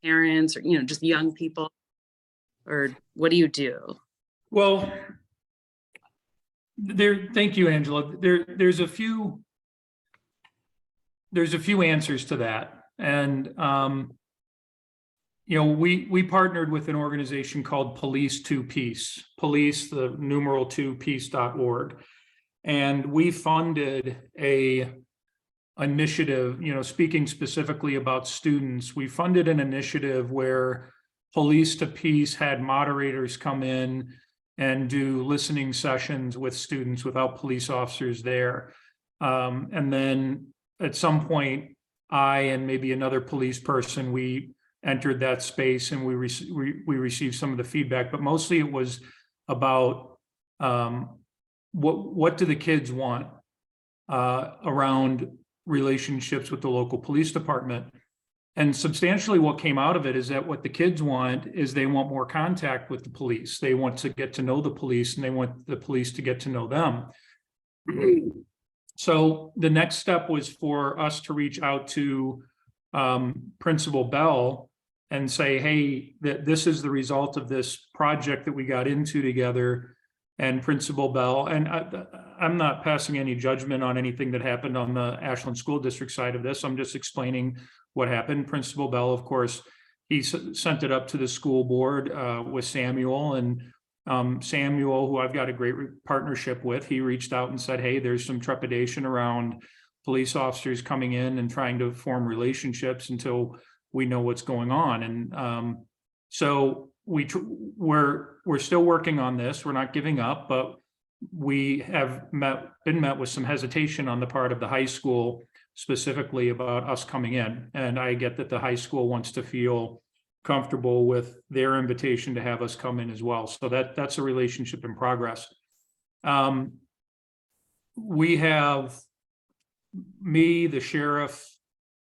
parents or, just young people? Or what do you do? Well, thank you, Angela. There's a few answers to that. And, we partnered with an organization called Police to Peace, police, the numeral 2 peace.org. And we funded a initiative, speaking specifically about students, we funded an initiative where Police to Peace had moderators come in and do listening sessions with students without police officers there. And then at some point, I and maybe another police person, we entered that space and we received some of the feedback, but mostly it was about what do the kids want around relationships with the local police department. And substantially what came out of it is that what the kids want is they want more contact with the police. They want to get to know the police and they want the police to get to know them. So the next step was for us to reach out to Principal Bell and say, hey, this is the result of this project that we got into together. And Principal Bell, and I'm not passing any judgment on anything that happened on the Ashland School District side of this. I'm just explaining what happened. Principal Bell, of course, he sent it up to the school board with Samuel, and Samuel, who I've got a great partnership with, he reached out and said, hey, there's some trepidation around police officers coming in and trying to form relationships until we know what's going on. And so we're still working on this. We're not giving up, but we have been met with some hesitation on the part of the high school, specifically about us coming in. And I get that the high school wants to feel comfortable with their invitation to have us come in as well. So that's a relationship in progress. We have me, the sheriff,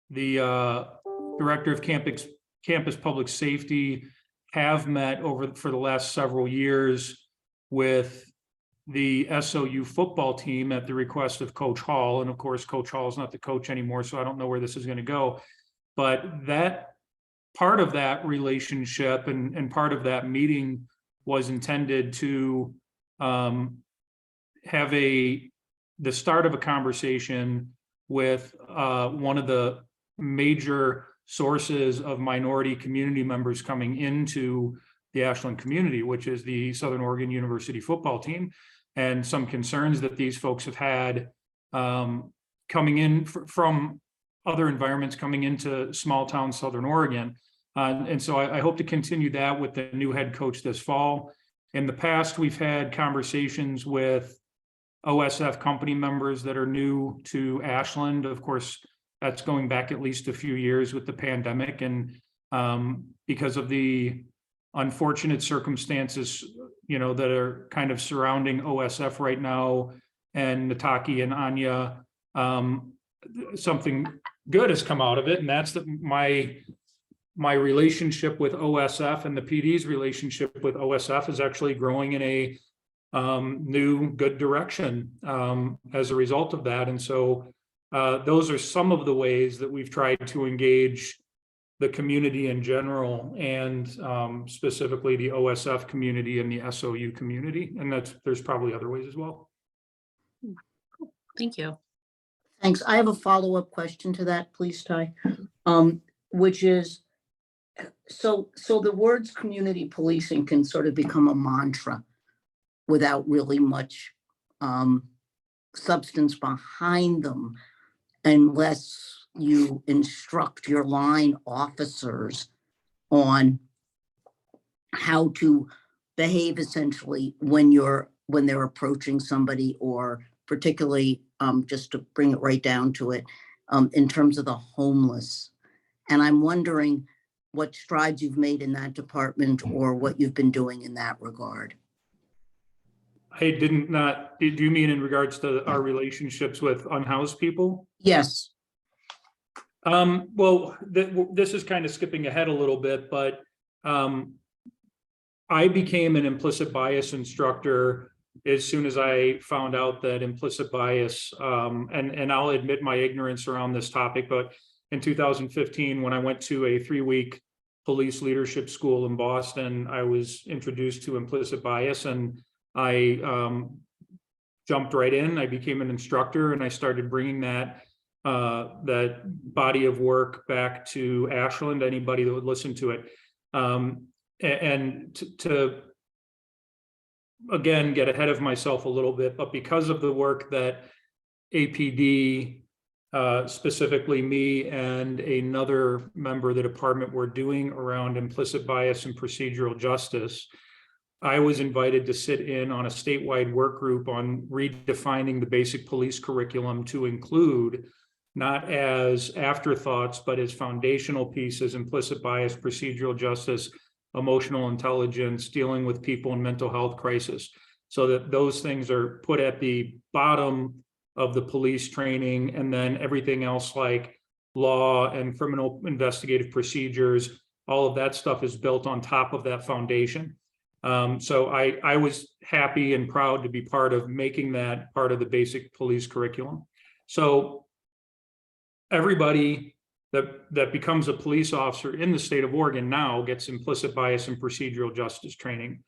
the director of campus public safety, have met for the last several years with the SOU football team at the request of Coach Hall. And of course, Coach Hall is not the coach anymore, so I don't know where this is going to go. But that part of that relationship and part of that meeting was intended to have the start of a conversation with one of the major sources of minority community members coming into the Ashland community, which is the Southern Oregon University football team, and some concerns that these folks have had coming in from other environments coming into small town Southern Oregon. And so I hope to continue that with the new head coach this fall. In the past, we've had conversations with OSF company members that are new to Ashland. Of course, that's going back at least a few years with the pandemic. And because of the unfortunate circumstances, that are kind of surrounding OSF right now, and Nataki and Anya, something good has come out of it. And that's that my relationship with OSF and the PD's relationship with OSF is actually growing in a new good direction as a result of that. And so those are some of the ways that we've tried to engage the community in general, and specifically the OSF community and the SOU community. And there's probably other ways as well. Cool. Thank you. Thanks. I have a follow-up question to that, please, Ty, which is, so the words community policing can sort of become a mantra without really much substance behind them, unless you instruct your line officers on how to behave essentially when they're approaching somebody, or particularly just to bring it right down to it, in terms of the homeless. And I'm wondering what strides you've made in that department, or what you've been doing in that regard. Do you mean in regards to our relationships with unhoused people? Yes. Well, this is kind of skipping ahead a little bit, but I became an implicit bias instructor as soon as I found out that implicit bias, and I'll admit my ignorance around this topic, but in 2015, when I went to a 3-week police leadership school in Boston, I was introduced to implicit bias, and I jumped right in. I became an instructor, and I started bringing that body of work back to Ashland, anybody that would listen to it. And to again, get ahead of myself a little bit, but because of the work that APD, specifically me and another member of the department were doing around implicit bias and procedural justice, I was invited to sit in on a statewide work group on redefining the basic police curriculum to include, not as afterthoughts, but as foundational pieces, implicit bias, procedural justice, emotional intelligence, dealing with people in mental health crisis, so that those things are put at the bottom of the police training, and then everything else like law and criminal investigative procedures, all of that stuff is built on top of that foundation. So I was happy and proud to be part of making that part of the basic police curriculum. So everybody that becomes a police officer in the state of Oregon now gets implicit bias and procedural justice training.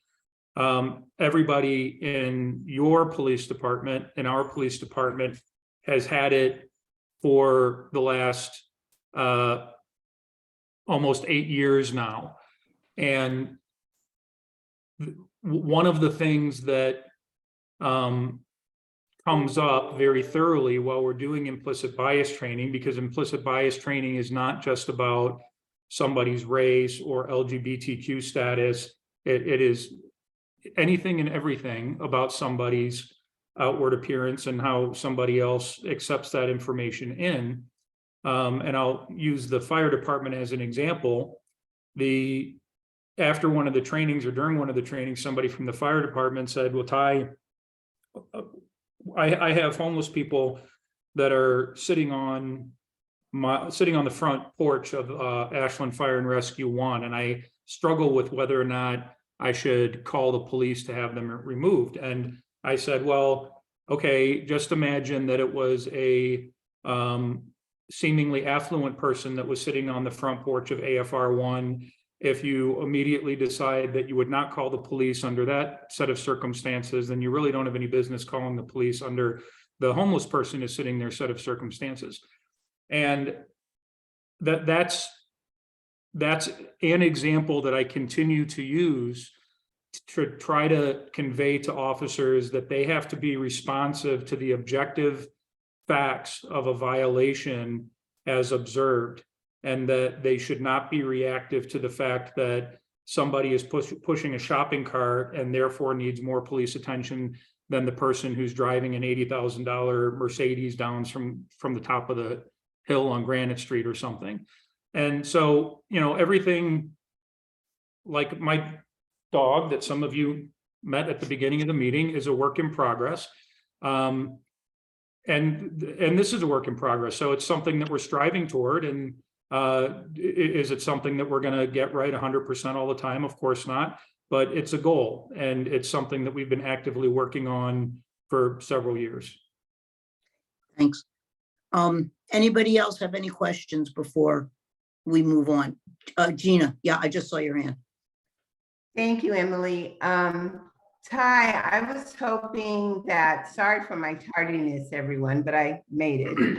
Everybody in your police department, in our police department, has had it for the last almost 8 years now. And one of the things that comes up very thoroughly while we're doing implicit bias training, because implicit bias training is not just about somebody's race or LGBTQ status, it is anything and everything about somebody's outward appearance and how somebody else accepts that information in. And I'll use the fire department as an example. After one of the trainings or during one of the trainings, somebody from the fire department said, well, Ty, I have homeless people that are sitting on the front porch of Ashland Fire and Rescue 1, and I struggle with whether or not I should call the police to have them removed. And I said, well, okay, just imagine that it was a seemingly affluent person that was sitting on the front porch of AFR 1. If you immediately decide that you would not call the police under that set of circumstances, then you really don't have any business calling the police under the homeless person is sitting there set of circumstances. And that's an example that I continue to use to try to convey to officers that they have to be responsive to the objective facts of a violation as observed, and that they should not be reactive to the fact that somebody is pushing a shopping cart and therefore needs more police attention than the person who's driving an $80,000 Mercedes down from the top of the hill on Granite Street or something. And so, everything like my dog that some of you met at the beginning of the meeting is a work in progress. And this is a work in progress. So it's something that we're striving toward. And is it something that we're going to get right 100% all the time? Of course not, but it's a goal, and it's something that we've been actively working on for several years. Thanks. Anybody else have any questions before we move on? Gina, yeah, I just saw your hand. Thank you, Emily. Ty, I was hoping that, sorry for my tardiness, everyone, but I made it.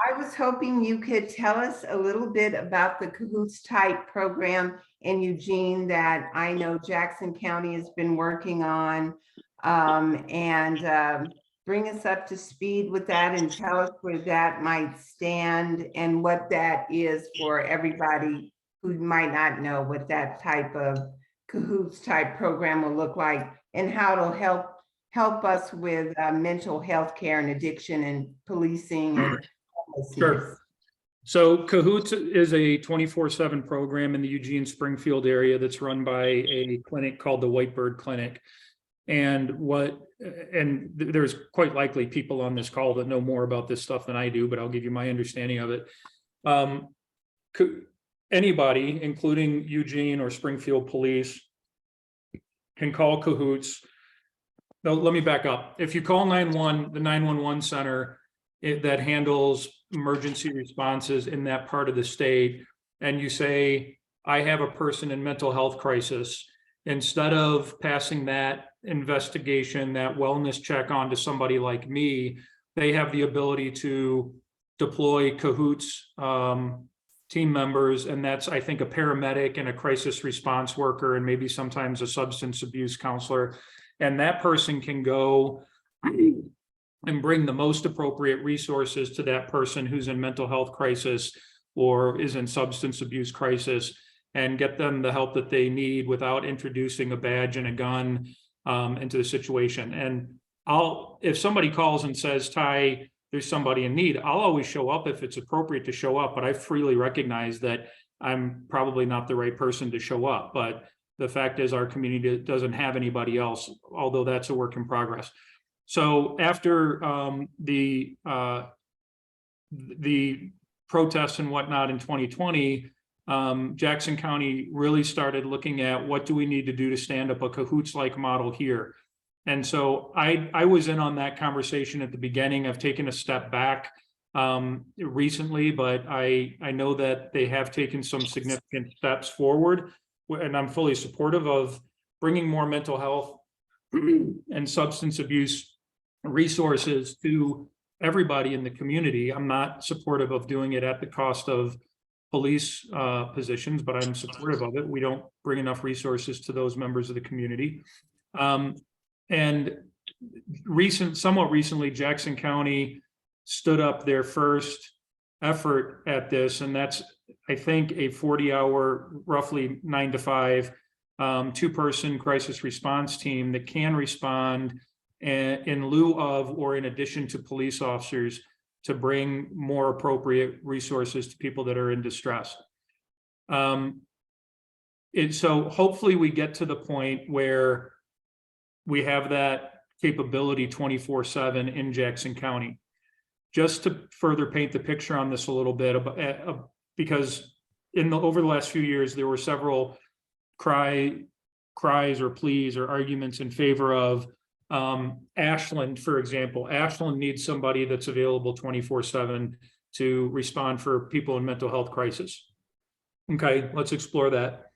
I was hoping you could tell us a little bit about the Cahoots Type program in Eugene that I know Jackson County has been working on, and bring us up to speed with that and tell us where that might stand and what that is for everybody who might not know what that type of Cahoots Type program will look like, and how it'll help us with mental health care and addiction and policing and Sure. So Cahoots is a 24/7 program in the Eugene Springfield area that's run by a clinic called the Whitebird Clinic. And there's quite likely people on this call that know more about this stuff than I do, but I'll give you my understanding of it. Anybody, including Eugene or Springfield police, can call Cahoots. No, let me back up. If you call the 911 center that handles emergency responses in that part of the state, and you say, I have a person in mental health crisis, instead of passing that investigation, that wellness check on to somebody like me, they have the ability to deploy Cahoots team members, and that's, I think, a paramedic and a crisis response worker, and maybe sometimes a substance abuse counselor. And that person can go and bring the most appropriate resources to that person who's in mental health crisis or is in substance abuse crisis, and get them the help that they need without introducing a badge and a gun into the situation. And if somebody calls and says, Ty, there's somebody in need, I'll always show up if it's appropriate to show up, but I freely recognize that I'm probably not the right person to show up. But the fact is, our community doesn't have anybody else, although that's a work in progress. So after the protests and whatnot in 2020, Jackson County really started looking at what do we need to do to stand up a Cahoots-like model here. And so I was in on that conversation at the beginning. I've taken a step back recently, but I know that they have taken some significant steps forward, and I'm fully supportive of bringing more mental health and substance abuse resources to everybody in the community. I'm not supportive of doing it at the cost of police positions, but I'm supportive of it. We don't bring enough resources to those members of the community. And somewhat recently, Jackson County stood up their first effort at this, and that's, I think, a 40-hour, roughly 9 to 5, two-person crisis response team that can respond in lieu of or in addition to police officers to bring more appropriate resources to people that are in distress. So hopefully we get to the point where we have that capability 24/7 in Jackson County. Just to further paint the picture on this a little bit, because over the last few years, there were several cries or pleas or arguments in favor of Ashland, for example. Ashland needs somebody that's available 24/7 to respond for people in mental health crisis. Okay, let's explore that.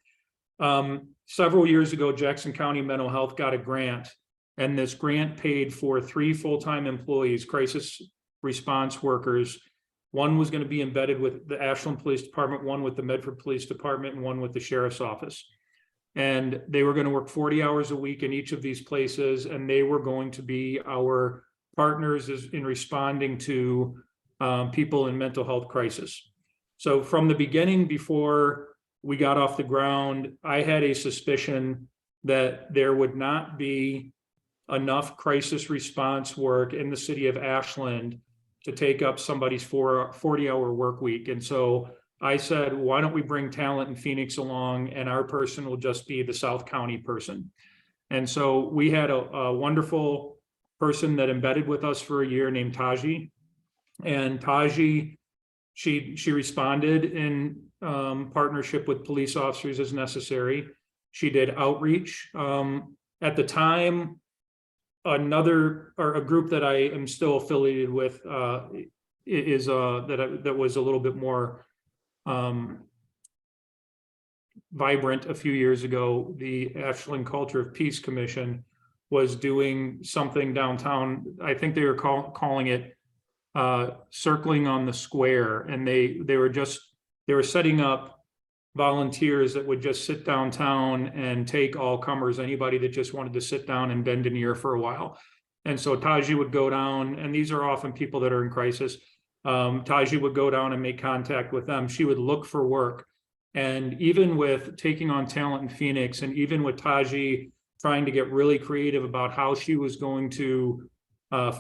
Several years ago, Jackson County Mental Health got a grant, and this grant paid for 3 full-time employees, crisis response workers. One was going to be embedded with the Ashland Police Department, one with the Medford Police Department, and one with the Sheriff's Office. And they were going to work 40 hours a week in each of these places, and they were going to be our partners in responding to people in mental health crisis. So from the beginning, before we got off the ground, I had a suspicion that there would not be enough crisis response work in the city of Ashland to take up somebody's 40-hour work week. And so I said, why don't we bring talent in Phoenix along, and our person will just be the South County person. And so we had a wonderful person that embedded with us for a year named Taji. And Taji, she responded in partnership with police officers as necessary. She did outreach. At the time, a group that I am still affiliated with that was a little bit more vibrant a few years ago. The Ashland Culture of Peace Commission was doing something downtown. I think they were calling it Circling on the Square, and they were setting up volunteers that would just sit downtown and take all comers, anybody that just wanted to sit down and bend an ear for a while. And so Taji would go down, and these are often people that are in crisis. Taji would go down and make contact with them. She would look for work. And even with taking on talent in Phoenix, and even with Taji trying to get really creative about how she was going to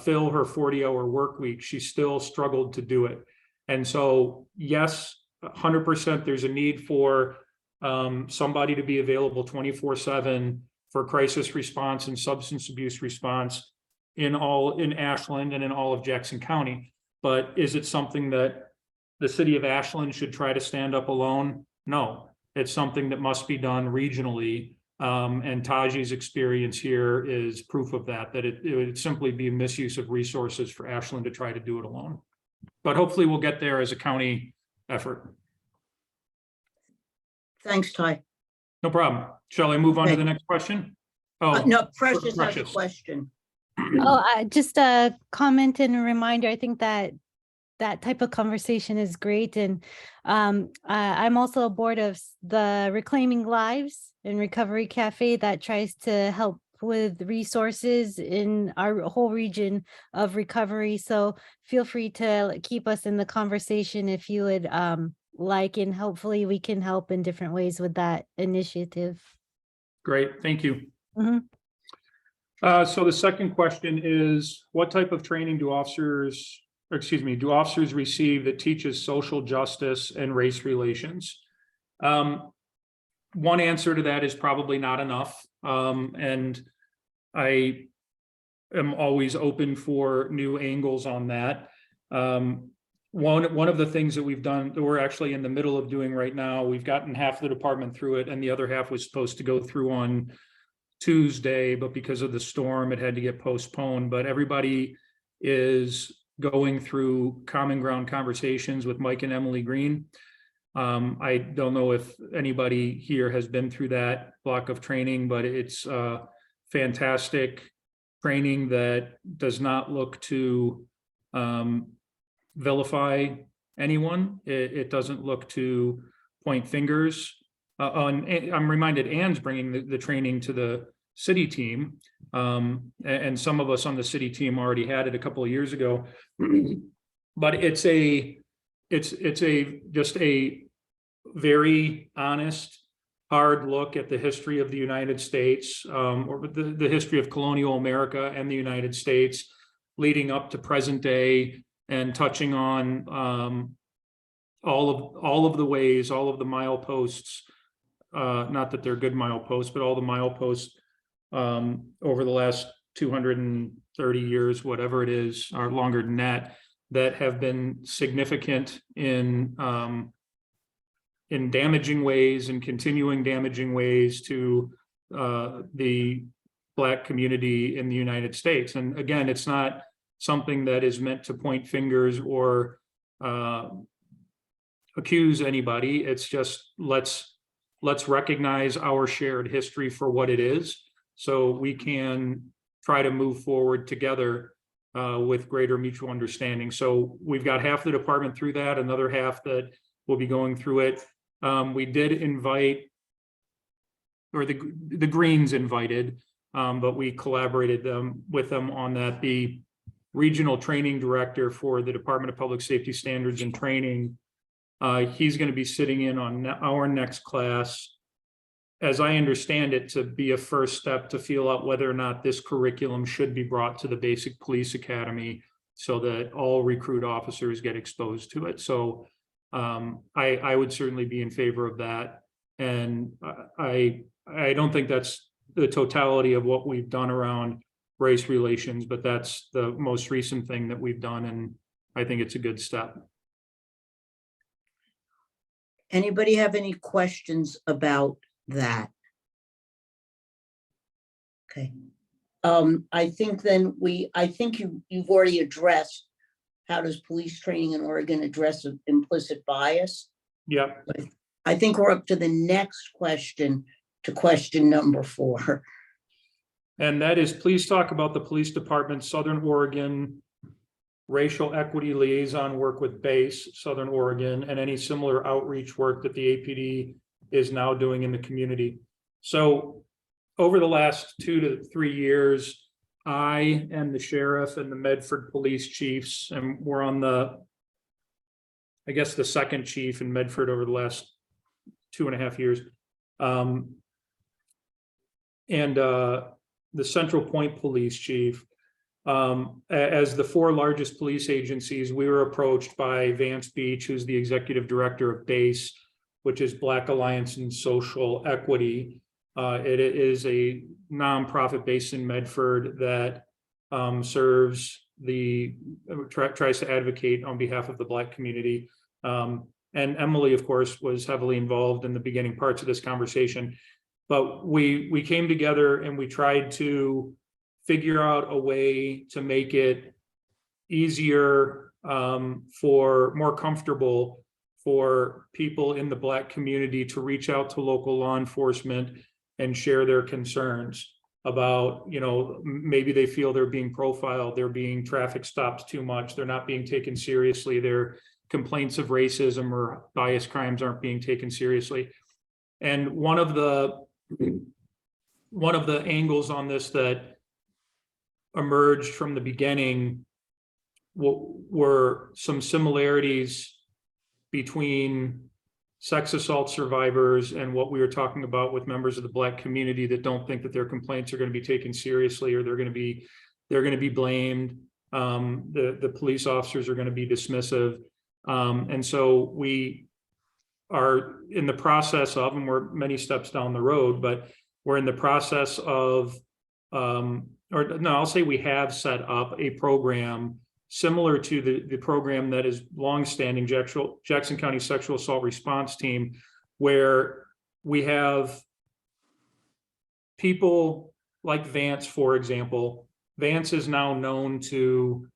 fill her 40-hour work week, she still struggled to do it. And so, yes, 100% there's a need for somebody to be available 24/7 for crisis response and substance abuse response in Ashland and in all of Jackson County. But is it something that the city of Ashland should try to stand up alone? No, it's something that must be done regionally. And Taji's experience here is proof of that it would simply be a misuse of resources for Ashland to try to do it alone. But hopefully we'll get there as a county effort. Thanks, Ty. No problem. Shall I move on to Okay. the next question? Oh, No, Precious has a Precious. question. Oh, just a comment and a reminder. I think that that type of conversation is great. And I'm also a board of the Reclaiming Lives and Recovery Cafe that tries to help with resources in our whole region of recovery. So feel free to keep us in the conversation if you would like, and hopefully we can help in different ways with that initiative. Great, thank you. Mhm. So the second question is, what type of training do officers receive that teaches social justice and race relations? One answer to that is probably not enough. And I am always open for new angles on that. One of the things that we've done, that we're actually in the middle of doing right now, we've gotten half the department through it, and the other half was supposed to go through on Tuesday, but because of the storm, it had to get postponed. But everybody is going through Common Ground Conversations with Mike and Emily Green. I don't know if anybody here has been through that block of training, but it's fantastic training that does not look to vilify anyone. It doesn't look to point fingers. I'm reminded Ann's bringing the training to the city team. And some of us on the city team already had it a couple of years ago. But it's just a very honest, hard look at the history of the United States, or the history of colonial America and the United States leading up to present day, and touching on all of the ways, all of the mileposts, not that they're good mileposts, but all the mileposts over the last 230 years, whatever it is, or longer than that, that have been significant in damaging ways and continuing damaging ways to the Black community in the United States. And again, it's not something that is meant to point fingers or accuse anybody. It's just let's recognize our shared history for what it is, so we can try to move forward together with greater mutual understanding. So we've got half the department through that, another half that will be going through it. We did invite, or the Greens invited, but we collaborated with them on that. The regional training director for the Department of Public Safety Standards and Training, he's going to be sitting in on our next class, as I understand it, to be a first step to feel out whether or not this curriculum should be brought to the basic police academy so that all recruit officers get exposed to it. So I would certainly be in favor of that. And I don't think that's the totality of what we've done around race relations, but that's the most recent thing that we've done, and I think it's a good step. Anybody have any questions about that? Okay. I think then I think you've already addressed how does police training in Oregon address implicit bias. Yeah. I think we're up to the next question, to question number 4. And that is, please talk about the police department's Southern Oregon racial equity liaison work with BASE, Southern Oregon, and any similar outreach work that the APD is now doing in the community. So over the last 2 to 3 years, I and the sheriff and the Medford police chiefs, and we're on the second chief in Medford over the last 2.5 years, and the Central Point police chief, as the 4 largest police agencies, we were approached by Vance Beach, who's the executive director of BASE, which is Black Alliance and Social Equity. It is a nonprofit based in Medford that tries to advocate on behalf of the Black community. And Emily, of course, was heavily involved in the beginning parts of this conversation. But we came together and we tried to figure out a way to make it easier, more comfortable for people in the Black community to reach out to local law enforcement and share their concerns about, you know, maybe they feel they're being profiled, they're being traffic stopped too much, they're not being taken seriously, their complaints of racism or bias crimes aren't being taken seriously. And one of the angles on this that emerged from the beginning were some similarities between sex assault survivors and what we were talking about with members of the Black community that don't think that their complaints are going to be taken seriously, or they're going to be blamed. The police officers are going to be dismissive. And so we are in the process of, and we're many steps down the road, but we're in the process of, I'll say we have set up a program similar to the program that is longstanding, Jackson County Sexual Assault Response Team, where we have people like Vance, for example. Vance is now known to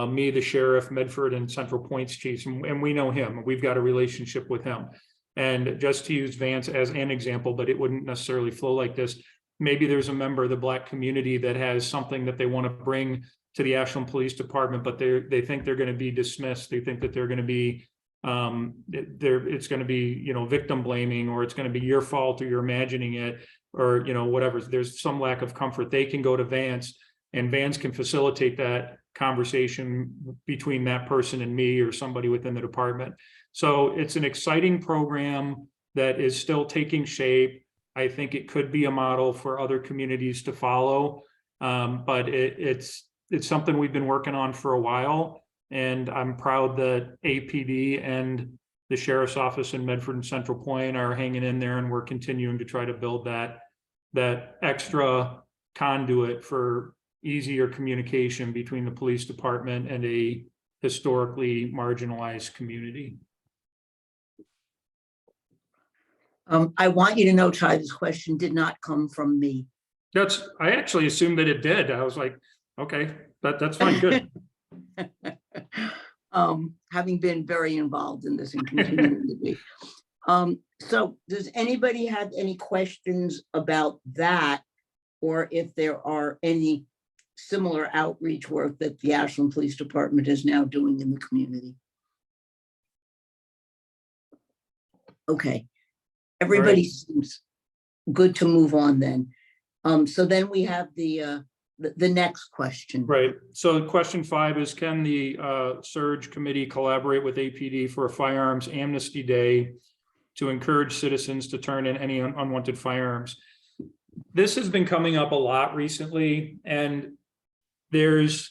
me, the sheriff, Medford, and Central Points chiefs, and we know him. We've got a relationship with him. And just to use Vance as an example, but it wouldn't necessarily flow like this. Maybe there's a member of the Black community that has something that they want to bring to the Ashland Police Department, but they think they're going to be dismissed. They think that they're going to be, it's going to be, you know, victim blaming, or it's going to be your fault, or you're imagining it, or, you know, whatever. There's some lack of comfort. They can go to Vance, and Vance can facilitate that conversation between that person and me, or somebody within the department. So it's an exciting program that is still taking shape. I think it could be a model for other communities to follow, but it's something we've been working on for a while, and I'm proud that APD and the Sheriff's Office in Medford and Central Point are hanging in there, and we're continuing to try to build that extra conduit for easier communication between the police department and a historically marginalized community. I want you to know, Ty, this question did not come from me. I actually assumed that it did. I was like, okay, that's fine, good. Having been very involved in this and continuing to be. So does anybody have any questions about that? Or if there are any similar outreach work that the Ashland Police Department is now doing in the community? Okay, everybody seems good to move on then. So then we have the next question. Right. So question 5 is, can the Surge Committee collaborate with APD for a firearms amnesty day to encourage citizens to turn in any unwanted firearms? This has been coming up a lot recently, and it's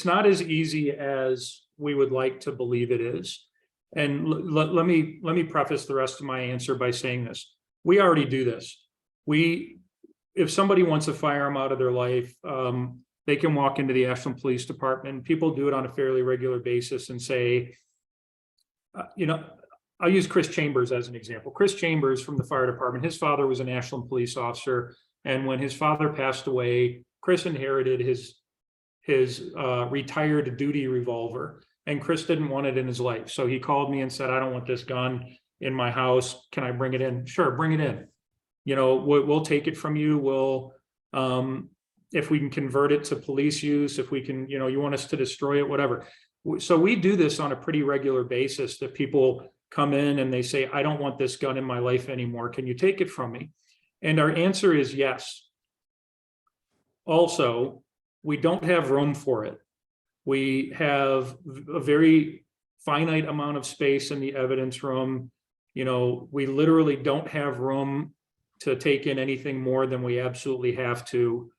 not as easy as we would like to believe it is. And let me preface the rest of my answer by saying this. We already do this. If somebody wants a firearm out of their life, they can walk into the Ashland Police Department. People do it on a fairly regular basis and say, you know, I'll use Chris Chambers as an example. Chris Chambers from the fire department, his father was an Ashland police officer. And when his father passed away, Chris inherited his retired duty revolver. And Chris didn't want it in his life. So he called me and said, I don't want this gun in my house. Can I bring it in? Sure, bring it in. You know, we'll take it from you. We'll, if we can convert it to police use, if we can, you know, you want us to destroy it, whatever. So we do this on a pretty regular basis, that people come in and they say, I don't want this gun in my life anymore. Can you take it from me? And our answer is yes. Also, we don't have room for it. We have a very finite amount of space in the evidence room. You know, we literally don't have room to take in anything more than we absolutely have to.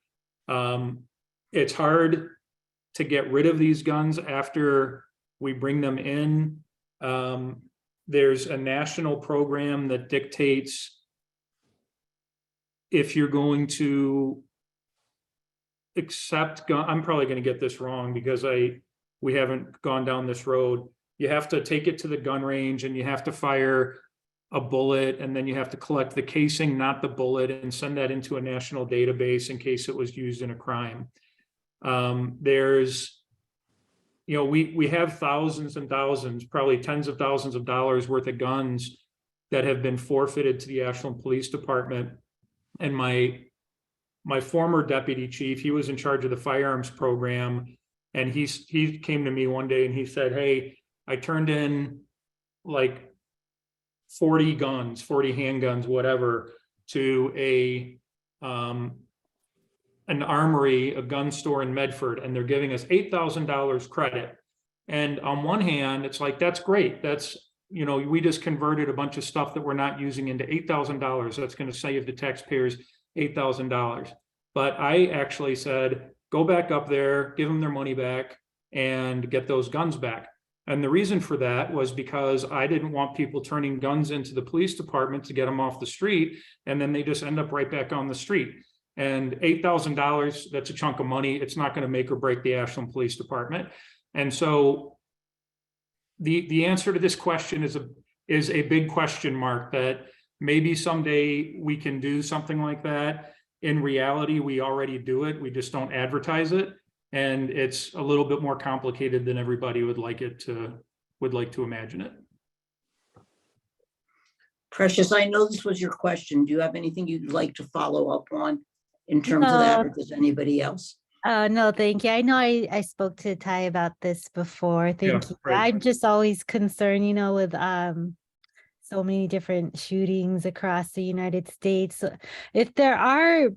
It's hard to get rid of these guns after we bring them in. There's a national program that dictates if you're going to accept gun. I'm probably going to get this wrong because we haven't gone down this road. You have to take it to the gun range and you have to fire a bullet, and then you have to collect the casing, not the bullet, and send that into a national database in case it was used in a crime. There's you know, we have thousands and thousands, probably tens of thousands of dollars worth of guns that have been forfeited to the Ashland Police Department. And my former deputy chief, he was in charge of the firearms program. And he came to me one day and he said, hey, I turned in like 40 guns, 40 handguns, whatever, to an armory, a gun store in Medford, and they're giving us $8,000 credit. And on one hand, it's like, that's great. That's, you know, we just converted a bunch of stuff that we're not using into $8,000. That's going to save the taxpayers $8,000. But I actually said, go back up there, give them their money back, and get those guns back. And the reason for that was because I didn't want people turning guns into the police department to get them off the street, and then they just end up right back on the street. And $8,000, that's a chunk of money. It's not going to make or break the Ashland Police Department. And so the answer to this question is a big question mark, that maybe someday we can do something like that. In reality, we already do it. We just don't advertise it. And it's a little bit more complicated than everybody would like to imagine it. Precious, I know this was your question. Do you have anything you'd like to follow up on in terms of that, or does anybody else? No, thank you. I know I spoke to Ty about this before. Thank you. right. I'm just always concerned, you know, with so many different shootings across the United States. If there are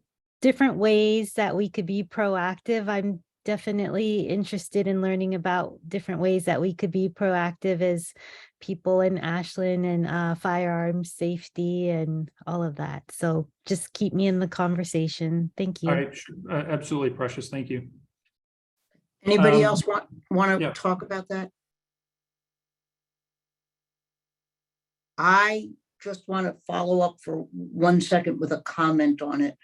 different ways that we could be proactive, I'm definitely interested in learning about different ways that we could be proactive as people in Ashland and firearms safety and all of that. So just keep me in the conversation. Thank you. All right, sure. Absolutely, Precious. Thank you. Anybody Um, else want to yeah. talk about that? I just want to follow up for 1 second with a comment on it.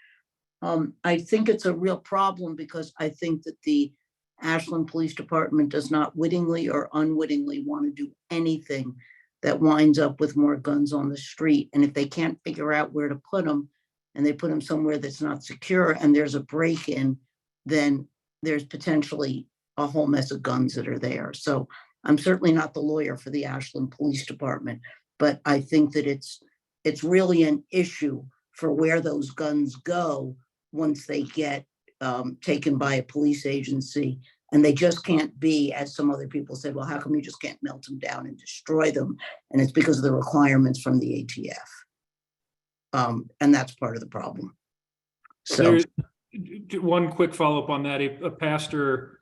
I think it's a real problem because I think that the Ashland Police Department does not wittingly or unwittingly want to do anything that winds up with more guns on the street. And if they can't figure out where to put them, and they put them somewhere that's not secure and there's a break-in, then there's potentially a whole mess of guns that are there. So I'm certainly not the lawyer for the Ashland Police Department, but I think that it's really an issue for where those guns go once they get taken by a police agency. And they just can't be, as some other people said, well, how come you just can't melt them down and destroy them? And it's because of the requirements from the ATF. And that's part of the problem. So There's one quick follow-up on that. A pastor,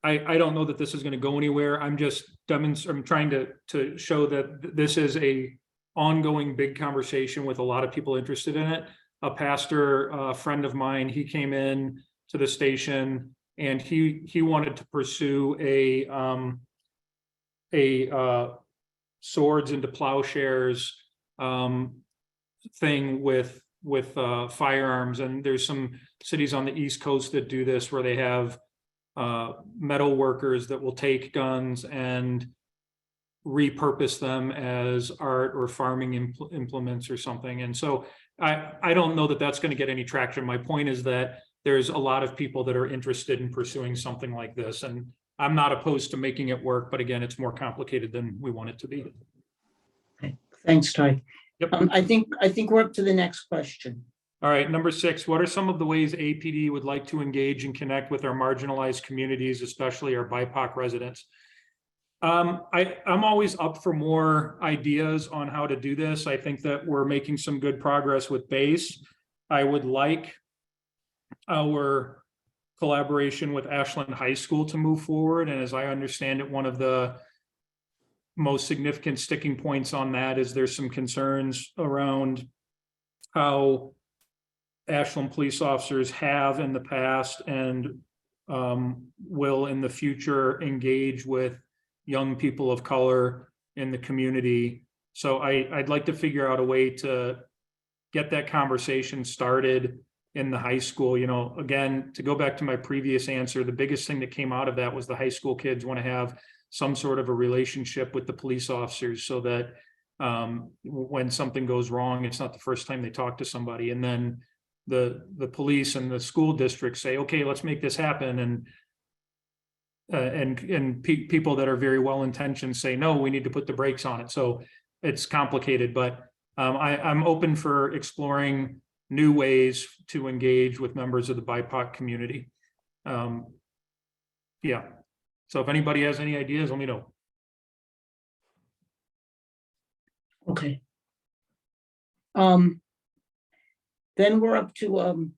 I don't know that this is going to go anywhere. I'm just I'm trying to show that this is a ongoing big conversation with a lot of people interested in it. A pastor, a friend of mine, he came in to the station and he wanted to pursue a swords into plowshares thing with firearms. And there's some cities on the East Coast that do this, where they have metal workers that will take guns and repurpose them as art or farming implements or something. And so I don't know that that's going to get any traction. My point is that there's a lot of people that are interested in pursuing something like this, and I'm not opposed to making it work, but again, it's more complicated than we want it to be. okay. Thanks, Ty. Yep. I think we're up to the next question. All right, number 6, what are some of the ways APD would like to engage and connect with our marginalized communities, especially our BIPOC residents? I'm always up for more ideas on how to do this. I think that we're making some good progress with BASE. I would like our collaboration with Ashland High School to move forward. And as I understand it, one of the most significant sticking points on that is there's some concerns around how Ashland police officers have in the past and will in the future engage with young people of color in the community. So I'd like to figure out a way to get that conversation started in the high school. You know, again, to go back to my previous answer, the biggest thing that came out of that was the high school kids want to have some sort of a relationship with the police officers, so that when something goes wrong, it's not the first time they talk to somebody. And then the police and the school district say, okay, let's make this happen. And people that are very well intentioned say, no, we need to put the brakes on it. So it's complicated, but I'm open for exploring new ways to engage with members of the BIPOC community. Yeah. So if anybody has any ideas, let me know. Okay. Then we're up to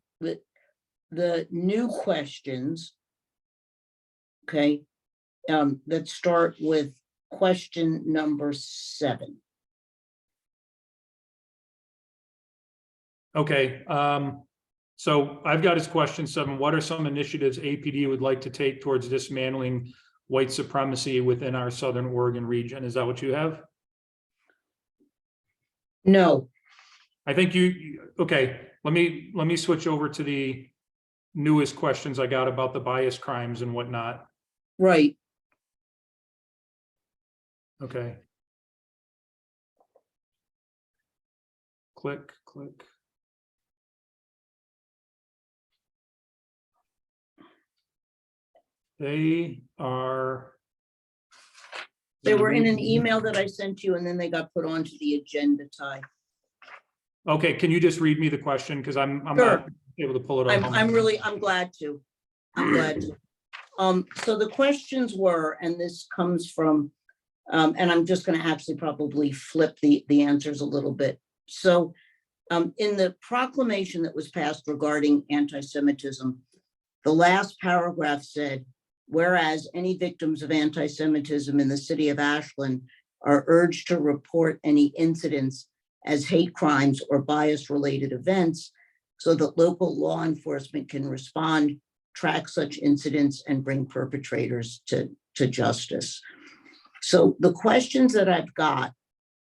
the new questions. Okay, let's start with question number 7. Okay, so I've got his question 7. What are some initiatives APD would like to take towards dismantling white supremacy within our Southern Oregon region? Is that what you have? No, I think okay, let me switch over to the newest questions I got about the bias crimes and whatnot. right. Okay. Click. They They were in an email that I sent you, and then they got put onto the agenda, Ty. Okay, can you just read me the question? Because I'm Sure. not able to pull it up. I'm glad to. I'm glad to. So the questions were, and this comes from, and I'm just going to actually probably flip the answers a little bit. So in the proclamation that was passed regarding anti-Semitism, the last paragraph said, whereas any victims of anti-Semitism in the city of Ashland are urged to report any incidents as hate crimes or bias-related events so that local law enforcement can respond, track such incidents, and bring perpetrators to justice. So the questions that I've got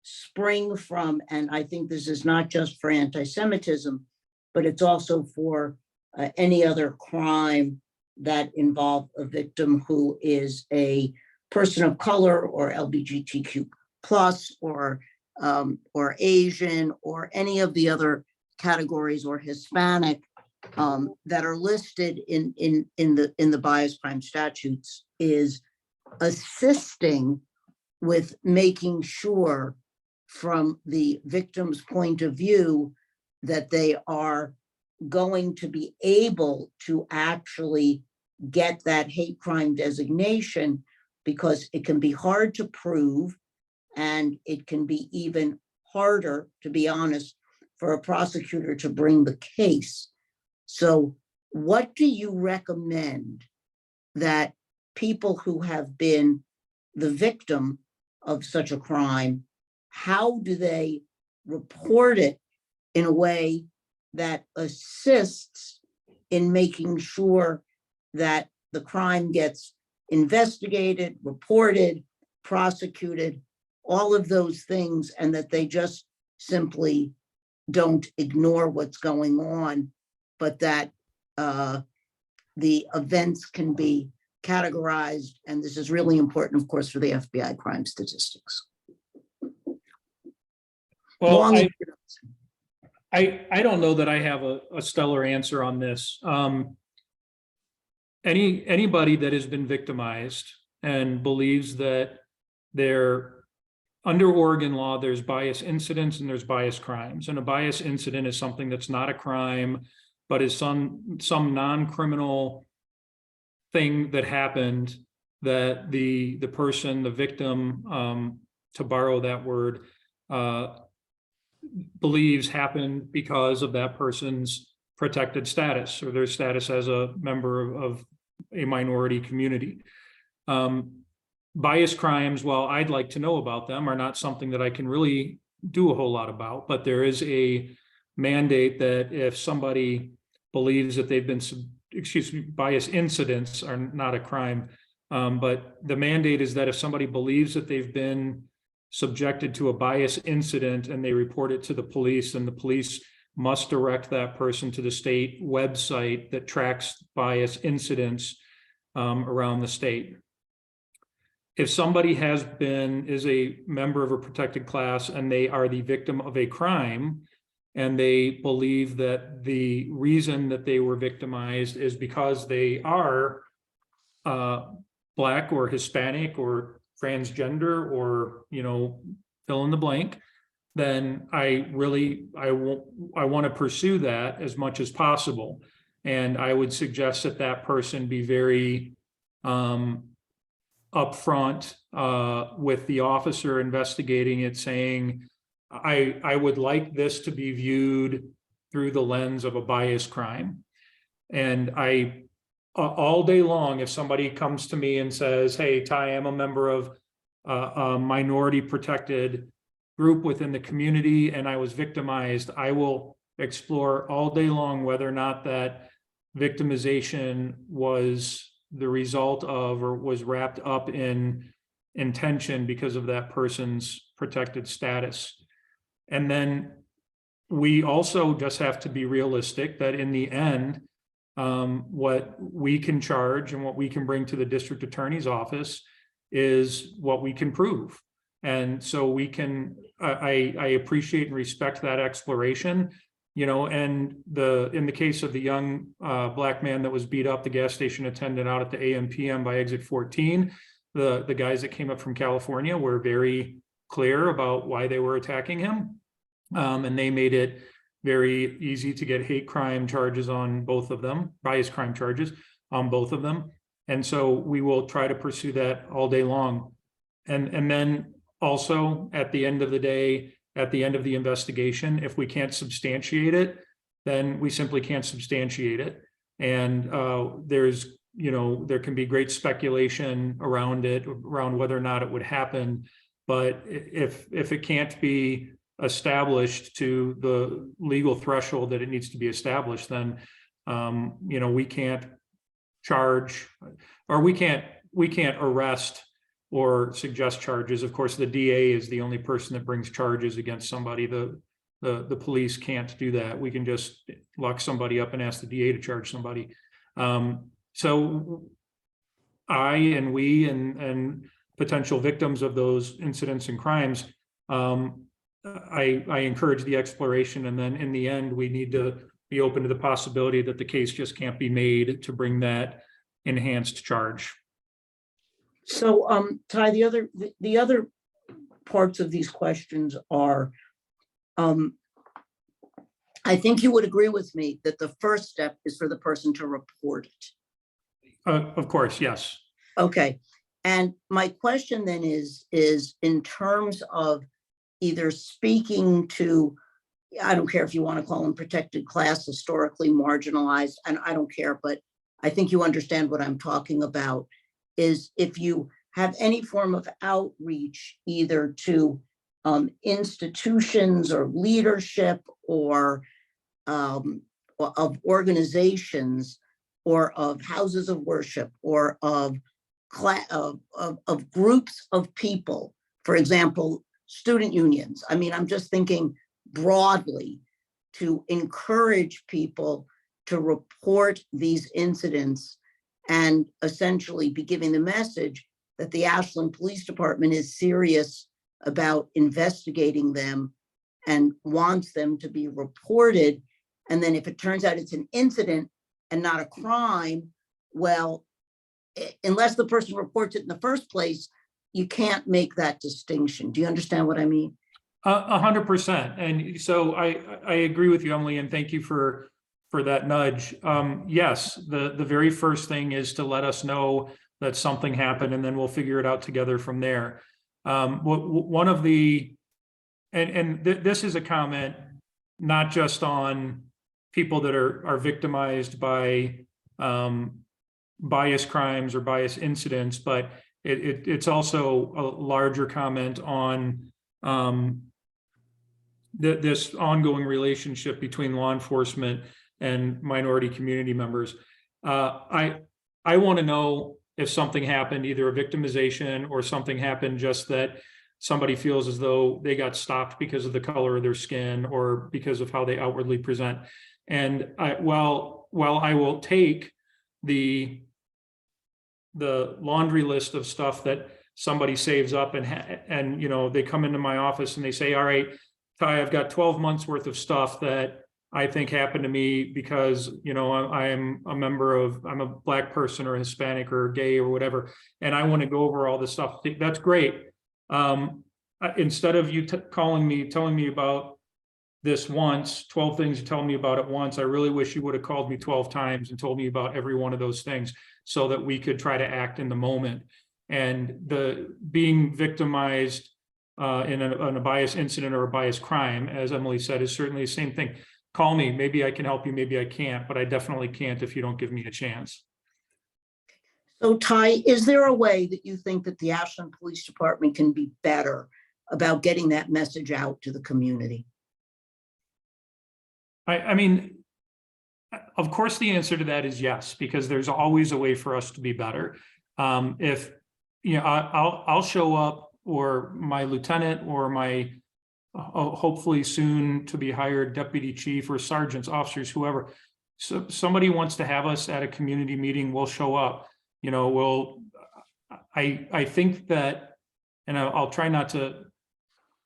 spring from, and I think this is not just for anti-Semitism, but it's also for any other crime that involve a victim who is a person of color or LGBTQ plus or Asian or any of the other categories, or Hispanic that are listed in the bias crime statutes, is assisting with making sure from the victim's point of view that they are going to be able to actually get that hate crime designation, because it can be hard to prove, and it can be even harder, to be honest, for a prosecutor to bring the case. So what do you recommend that people who have been the victim of such a crime, how do they report it in a way that assists in making sure that the crime gets investigated, reported, prosecuted, all of those things, and that they just simply don't ignore what's going on, but that the events can be categorized? And this is really important, of course, for the FBI crime statistics. Well, Long I don't know that I have a stellar answer on this. Anybody that has been victimized and believes that they're under Oregon law, there's bias incidents and there's bias crimes. And a bias incident is something that's not a crime, but is some non-criminal thing that happened that the person, the victim, to borrow that word, believes happened because of that person's protected status or their status as a member of a minority community. Bias crimes, while I'd like to know about them, are not something that I can really do a whole lot about, but there is a mandate that if somebody believes that they've been, bias incidents are not a crime, but the mandate is that if somebody believes that they've been subjected to a bias incident and they report it to the police, then the police must direct that person to the state website that tracks bias incidents around the state. If somebody is a member of a protected class and they are the victim of a crime, and they believe that the reason that they were victimized is because they are Black or Hispanic or transgender or, fill in the blank, then I want to pursue that as much as possible. And I would suggest that person be very upfront with the officer investigating it, saying, I would like this to be viewed through the lens of a bias crime. And all day long, if somebody comes to me and says, hey, Ty, I'm a member of a minority protected group within the community and I was victimized, I will explore all day long whether or not that victimization was the result of or was wrapped up in intention because of that person's protected status. And then we also just have to be realistic that in the end, what we can charge and what we can bring to the district attorney's office is what we can prove. And so we can, I appreciate and respect that exploration, and in the case of the young Black man that was beat up, the gas station attendant out at the AM/PM by exit 14, the guys that came up from California were very clear about why they were attacking him. And they made it very easy to get hate crime charges on both of them, bias crime charges on both of them. And so we will try to pursue that all day long. And then also at the end of the day, at the end of the investigation, if we can't substantiate it, then we simply can't substantiate it. And there can be great speculation around it, around whether or not it would happen. But if it can't be established to the legal threshold that it needs to be established, then we can't charge, or we can't arrest or suggest charges. Of course, the DA is the only person that brings charges against somebody. The police can't do that. We can just lock somebody up and ask the DA to charge somebody. So I and we and potential victims of those incidents and crimes, I encourage the exploration, and then in the end, we need to be open to the possibility that the case just can't be made to bring that enhanced charge. So, Ty, the other parts of these questions are, I think you would agree with me that the first step is for the person to report it. Of course, yes. Okay, and my question then is in terms of either speaking to, I don't care if you want to call them protected class, historically marginalized, and I don't care, but I think you understand what I'm talking about, is if you have any form of outreach, either to institutions or leadership or of organizations or of houses of worship or of groups of people, for example, student unions. I mean, I'm just thinking broadly to encourage people to report these incidents and essentially be giving the message that the Ashland Police Department is serious about investigating them and wants them to be reported. And then if it turns out it's an incident and not a crime, well, unless the person reports it in the first place, you can't make that distinction. Do you understand what I mean? 100%. And so I agree with you, Emily, and thank you for that nudge. Yes, the very first thing is to let us know that something happened, and then we'll figure it out together from there. One of the, this is a comment not just on people that are victimized by bias crimes or bias incidents, but it's also a larger comment on this ongoing relationship between law enforcement and minority community members. I want to know if something happened, either a victimization or something happened just that somebody feels as though they got stopped because of the color of their skin or because of how they outwardly present. And while I will take the laundry list of stuff that somebody saves up and they come into my office and they say, all right, Ty, I've got 12 months worth of stuff that I think happened to me because, you know, I'm a Black person or Hispanic or gay or whatever, and I want to go over all this stuff. That's great. Instead of you telling me about this once, 12 things you tell me about it once, I really wish you would have called me 12 times and told me about every one of those things so that we could try to act in the moment. And the being victimized in a bias incident or a bias crime, as Emily said, is certainly the same thing. Call me, maybe I can help you, maybe I can't, but I definitely can't if you don't give me a chance. So Ty, is there a way that you think that the Ashland Police Department can be better about getting that message out to the community? I mean, of course, the answer to that is yes, because there's always a way for us to be better. If, you know, I'll show up, or my lieutenant, or my hopefully soon to be hired deputy chief or sergeants, officers, whoever. So somebody wants to have us at a community meeting, we'll show up. You know, I think that, and I'll try not to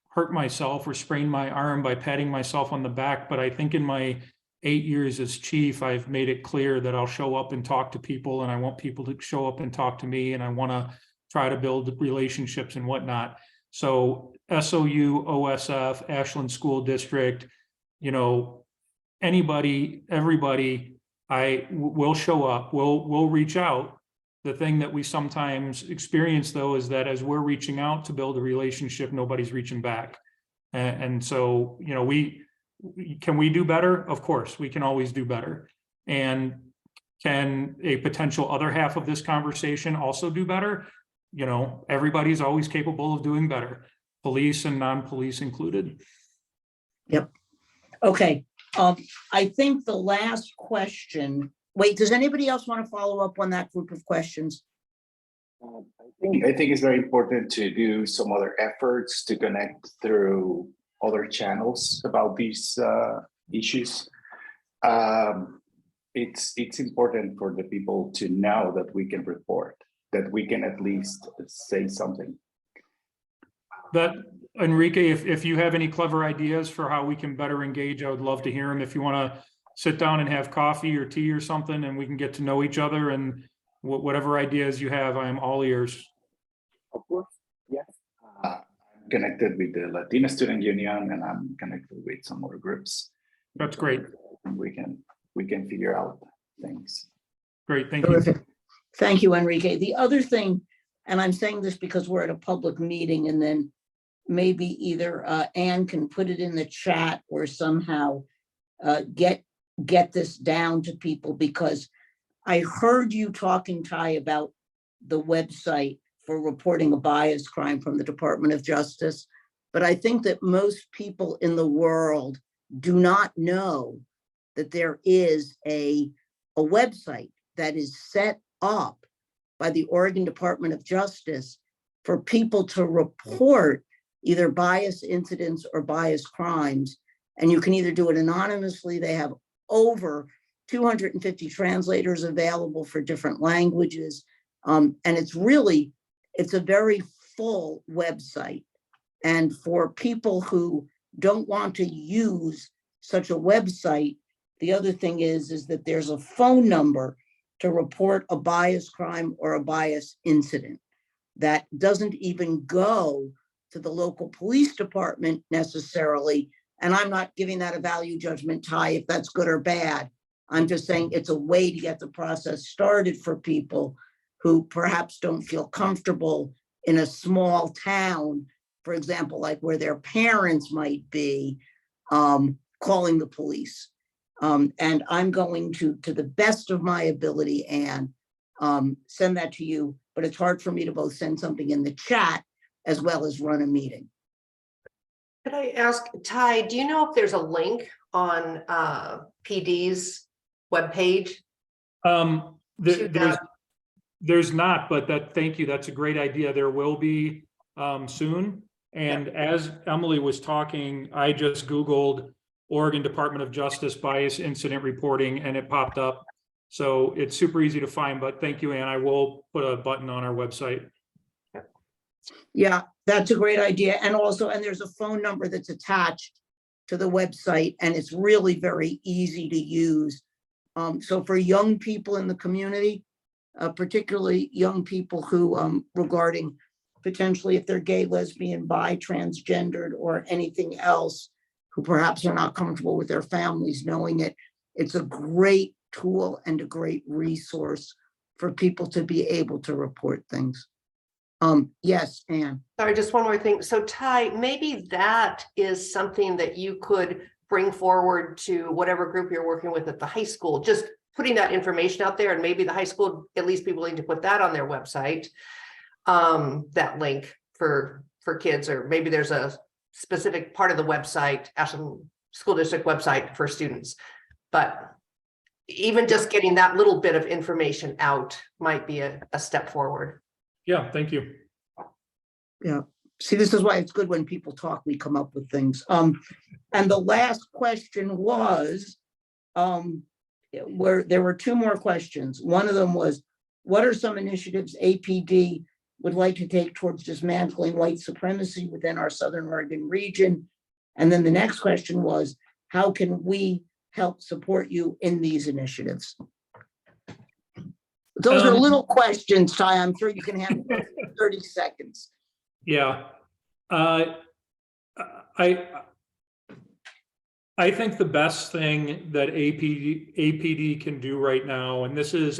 hurt myself or sprain my arm by patting myself on the back, but I think in my 8 years as chief, I've made it clear that I'll show up and talk to people, and I want people to show up and talk to me, and I want to try to build relationships and whatnot. So SOU, OSF, Ashland School District, you know, anybody, everybody, I will show up, we'll reach out. The thing that we sometimes experience, though, is that as we're reaching out to build a relationship, nobody's reaching back. And so, you know, can we do better? Of course, we can always do better. And can a potential other half of this conversation also do better? You know, everybody's always capable of doing better, police and non-police included. Yep. Okay. I think the last question, wait, does anybody else want to follow up on that group of questions? I think it's very important to do some other efforts to connect through other channels about these issues. It's important for the people to know that we can report, that we can at least say something. That, Enrique, if you have any clever ideas for how we can better engage, I would love to hear them. If you want to sit down and have coffee or tea or something, and we can get to know each other, and whatever ideas you have, I am all ears. Of course, yes. I'm connected with the Latino Student Union, and I'm connected with some other groups. That's great. And we can figure out things. Great, thank you. Terrific. Thank you, Enrique. The other thing, and I'm saying this because we're at a public meeting, and then maybe either Anne can put it in the chat or somehow get this down to people, because I heard you talking, Ty, about the website for reporting a bias crime from the Department of Justice. But I think that most people in the world do not know that there is a website that is set up by the Oregon Department of Justice for people to report either bias incidents or bias crimes. And you can either do it anonymously. They have over 250 translators available for different languages. And it's a very full website. And for people who don't want to use such a website, the other thing is that there's a phone number to report a bias crime or a bias incident that doesn't even go to the local police department necessarily. And I'm not giving that a value judgment, Ty, if that's good or bad. I'm just saying it's a way to get the process started for people who perhaps don't feel comfortable in a small town, for example, like where their parents might be, calling the police. And I'm going to the best of my ability, Anne, send that to you, but it's hard for me to both send something in the chat as well as run a meeting. Could I ask, Ty, do you know if there's a link on PD's webpage? There's not, but thank you. That's a great idea. There will be soon. And as Emily was talking, I just Googled Oregon Department of Justice bias incident reporting, and it popped up. So it's super easy to find, but thank you, Anne. I will put a button on our website. Yeah, that's a great idea. And also, and there's a phone number that's attached to the website, and it's really very easy to use. So for young people in the community, particularly young people who, regarding potentially if they're gay, lesbian, bi, transgendered, or anything else, who perhaps are not comfortable with their families knowing it, it's a great tool and a great resource for people to be able to report things. Yes, Anne. Sorry, just one more thing. So Ty, maybe that is something that you could bring forward to whatever group you're working with at the high school, just putting that information out there, and maybe the high school at least be willing to put that on their website. That link for kids, or maybe there's a specific part of the website, Ashland School District website for students. But even just getting that little bit of information out might be a step forward. Yeah, thank you. Yeah. See, this is why it's good when people talk, we come up with things. And the last question was, where there were two more questions. One of them was, what are some initiatives APD would like to take towards dismantling white supremacy within our Southern Oregon region? And then the next question was, how can we help support you in these initiatives? Those are little questions, Ty. I'm sure you can handle 30 seconds. Yeah. I think the best thing that APD can do right now, and this is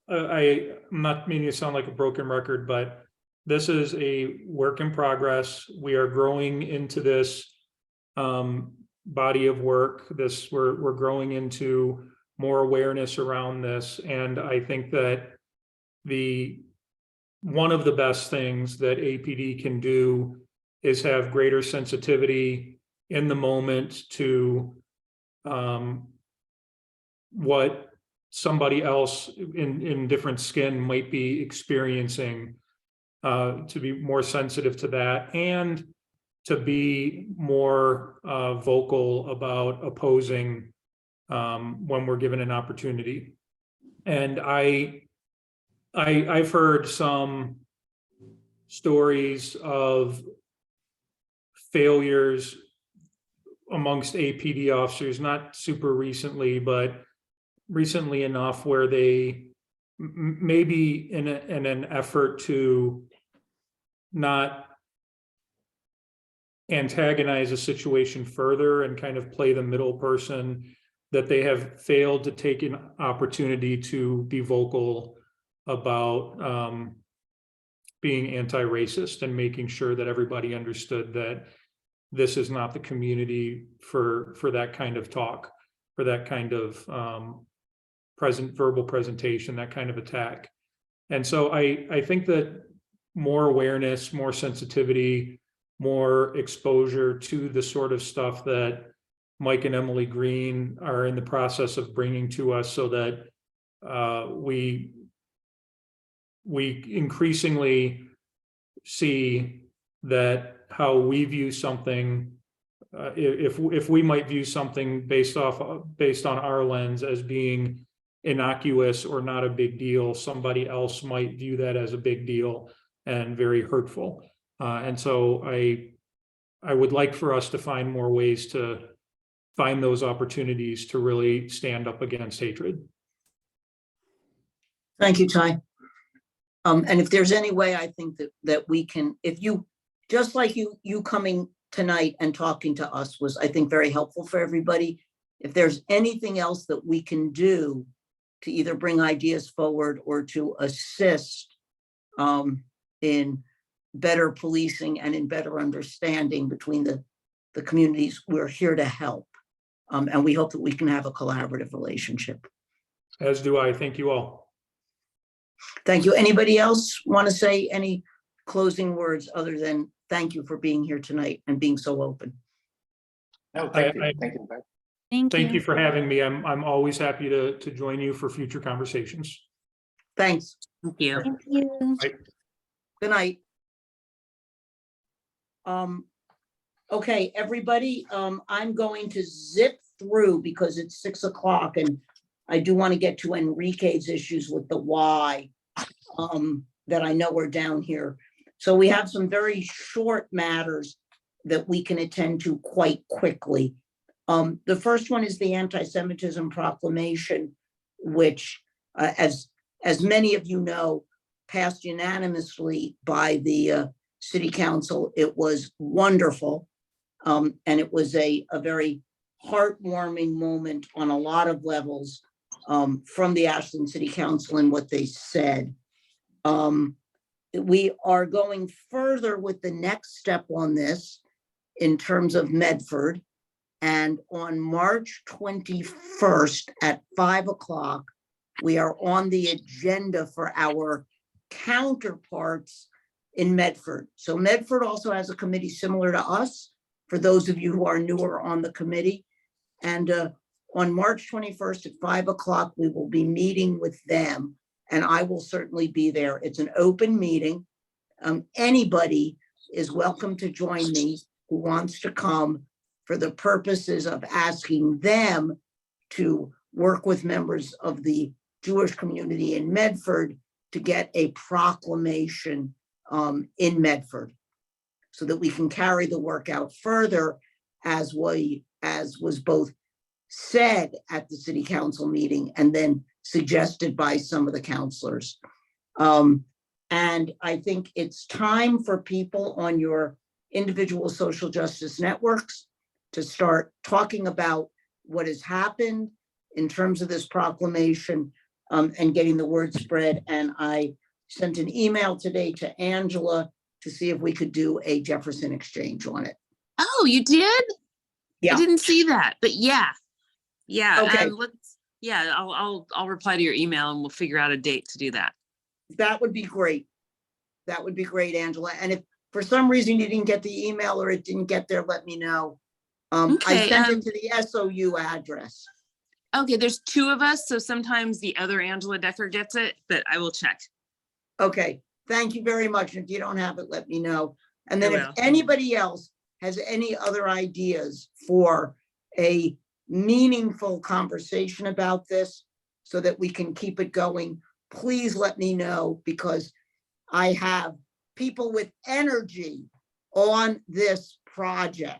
I'm not meaning to sound like a broken record, but this is a work in progress. We are growing into this body of work. We're growing into more awareness around this. And I think that one of the best things that APD can do is have greater sensitivity in the moment to what somebody else in different skin might be experiencing, to be more sensitive to that, and to be more vocal about opposing when we're given an opportunity. And I've heard some stories of failures amongst APD officers, not super recently, but recently enough where they maybe in an effort to not antagonize a situation further and kind of play the middle person, that they have failed to take an opportunity to be vocal about being anti-racist and making sure that everybody understood that this is not the community for that kind of talk, for that kind of verbal presentation, that kind of attack. And so I think that more awareness, more sensitivity, more exposure to the sort of stuff that Mike and Emily Green are in the process of bringing to us, so that we increasingly see that how we view something, if we might view something based on our lens as being innocuous or not a big deal, somebody else might view that as a big deal and very hurtful. And so I would like for us to find more ways to find those opportunities to really stand up against hatred. Thank you, Ty. And if there's any way, I think that we can, if you, just like you coming tonight and talking to us was, I think, very helpful for everybody. If there's anything else that we can do to either bring ideas forward or to assist in better policing and in better understanding between the communities, we're here to help. And we hope that we can have a collaborative relationship. As do I. Thank you all. Thank you. Anybody else want to say any closing words other than thank you for being here tonight and being so open? No, thank you. Thank you. Thank you for having me. I'm always happy to join you for future conversations. Thanks. Thank you. Thank you. Good night. Okay, everybody, I'm going to zip through because it's 6 o'clock and I do want to get to Enrique's issues with the Y that I know are down here. So we have some very short matters. that we can attend to quite quickly. The first one is the anti-Semitism proclamation, which, as many of you know, passed unanimously by the city council. It was wonderful. And it was a very heartwarming moment on a lot of levels from the Ashland City Council and what they said. We are going further with the next step on this in terms of Medford. And on March 21st at 5 o'clock, we are on the agenda for our counterparts in Medford. So Medford also has a committee similar to us, for those of you who are newer on the committee. And on March 21st at 5 o'clock, we will be meeting with them, and I will certainly be there. It's an open meeting. Anybody is welcome to join me who wants to come for the purposes of asking them to work with members of the Jewish community in Medford to get a proclamation in Medford, so that we can carry the work out further, as was both said at the city council meeting and then suggested by some of the counselors. And I think it's time for people on your individual social justice networks to start talking about what has happened in terms of this proclamation, and getting the word spread. And I sent an email today to Angela to see if we could do a Jefferson exchange on it. Oh, you did? Yeah. I didn't see that, but yeah. Yeah. Okay. I'll reply to your email and we'll figure out a date to do that. That would be great. That would be great, Angela. And if for some reason you didn't get the email or it didn't get there, let me know. I Okay, sent it to the SOU address. Okay, there's two of us, so sometimes the other Angela Decker gets it, but I will check. Okay, thank you very much. If you don't have it, let me know. And then I if will. anybody else has any other ideas for a meaningful conversation about this so that we can keep it going, please let me know, because I have people with energy on this project.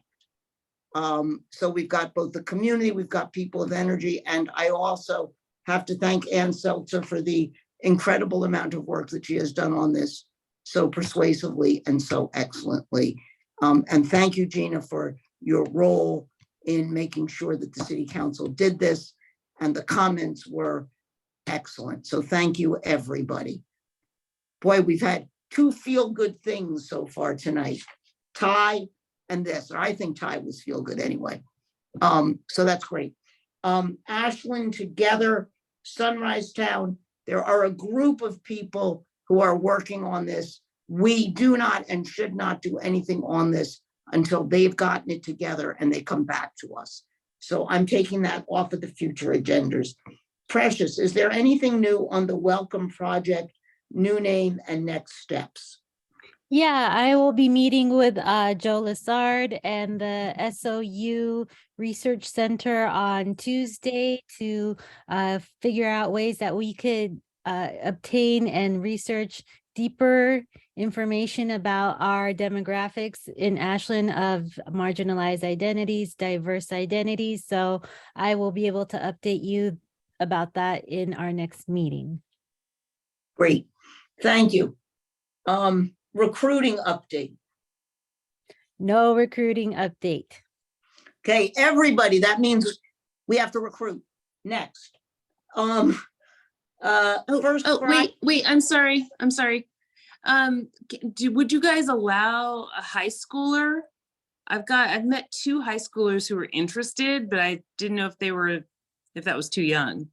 So we've got both the community, we've got people of energy, and I also have to thank Ann Seltzer for the incredible amount of work that she has done on this so persuasively and so excellently. And thank you, Gina, for your role in making sure that the city council did this, and the comments were excellent. So thank you, everybody. Boy, we've had two feel-good things so far tonight. Ty and this, or I think Ty was feel-good anyway. So that's great. Ashland Together, Sunrise Town, there are a group of people who are working on this. We do not and should not do anything on this until they've gotten it together and they come back to us. So I'm taking that off of the future agendas. Precious, is there anything new on the Welcome Project, new name and next steps? Yeah, I will be meeting with Joe Lessard and the SOU Research Center on Tuesday to figure out ways that we could obtain and research deeper information about our demographics in Ashland of marginalized identities, diverse identities. So I will be able to update you about that in our next meeting. Great, thank you. Recruiting update. No recruiting update. Okay, everybody, that means we have to recruit. Next. First, Wait, I'm sorry. Would you guys allow a high schooler? I've met two high schoolers who were interested, but I didn't know if that was too young.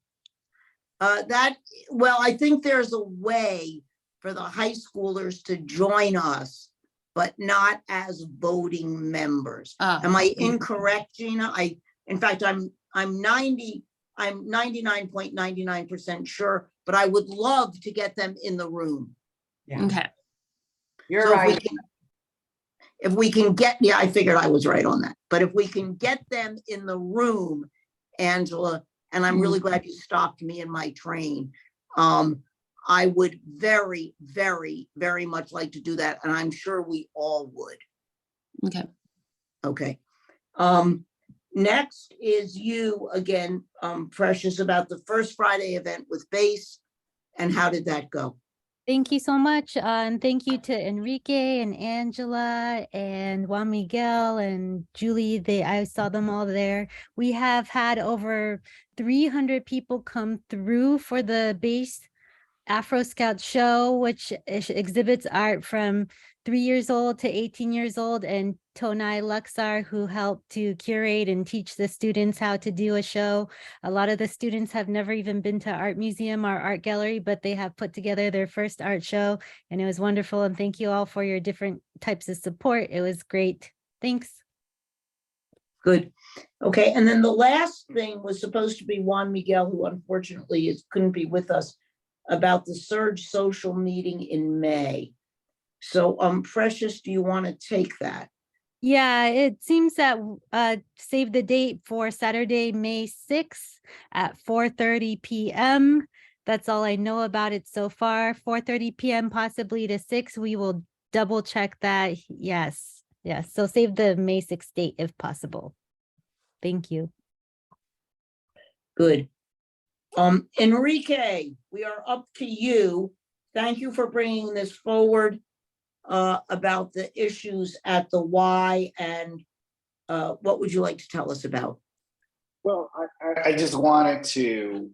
I think there's a way for the high schoolers to join us, but not as voting members. Am I incorrect, Gina? In fact, I'm 99.99% sure, but I would love to get them in the room. Yeah. Okay. You're So right. if we can get, yeah, I figured I was right on that. But if we can get them in the room, Angela, and I'm really glad you stopped me in my train. I would very, very, very much like to do that. And I'm sure we all would. Okay. Okay. Next is you again, Precious, about the first Friday event with BASE, and how did that go? Thank you so much. And thank you to Enrique and Angela and Juan Miguel and Julie. I saw them all there. We have had over 300 people come through for the BASE Afro Scout show, which exhibits art from 3 years old to 18 years old, and Tonai Luxar, who helped to curate and teach the students how to do a show. A lot of the students have never even been to art museum or art gallery, but they have put together their first art show, and it was wonderful. And thank you all for your different types of support. It was great. Thanks. Good. Okay, and then the last thing was supposed to be Juan Miguel, who unfortunately couldn't be with us, about the Surge social meeting in May. So, Precious, do you want to take that? Yeah, it seems that save the date for Saturday, May 6th at 4:30 p.m. That's all I know about it so far. 4:30 p.m. possibly to 6. We will double check that. Yes. Yes. So save the May 6th date if possible. Thank you. Good. Enrique, we are up to you. Thank you for bringing this forward about the issues at the Y, and what would you like to tell us about? Well, I just wanted to,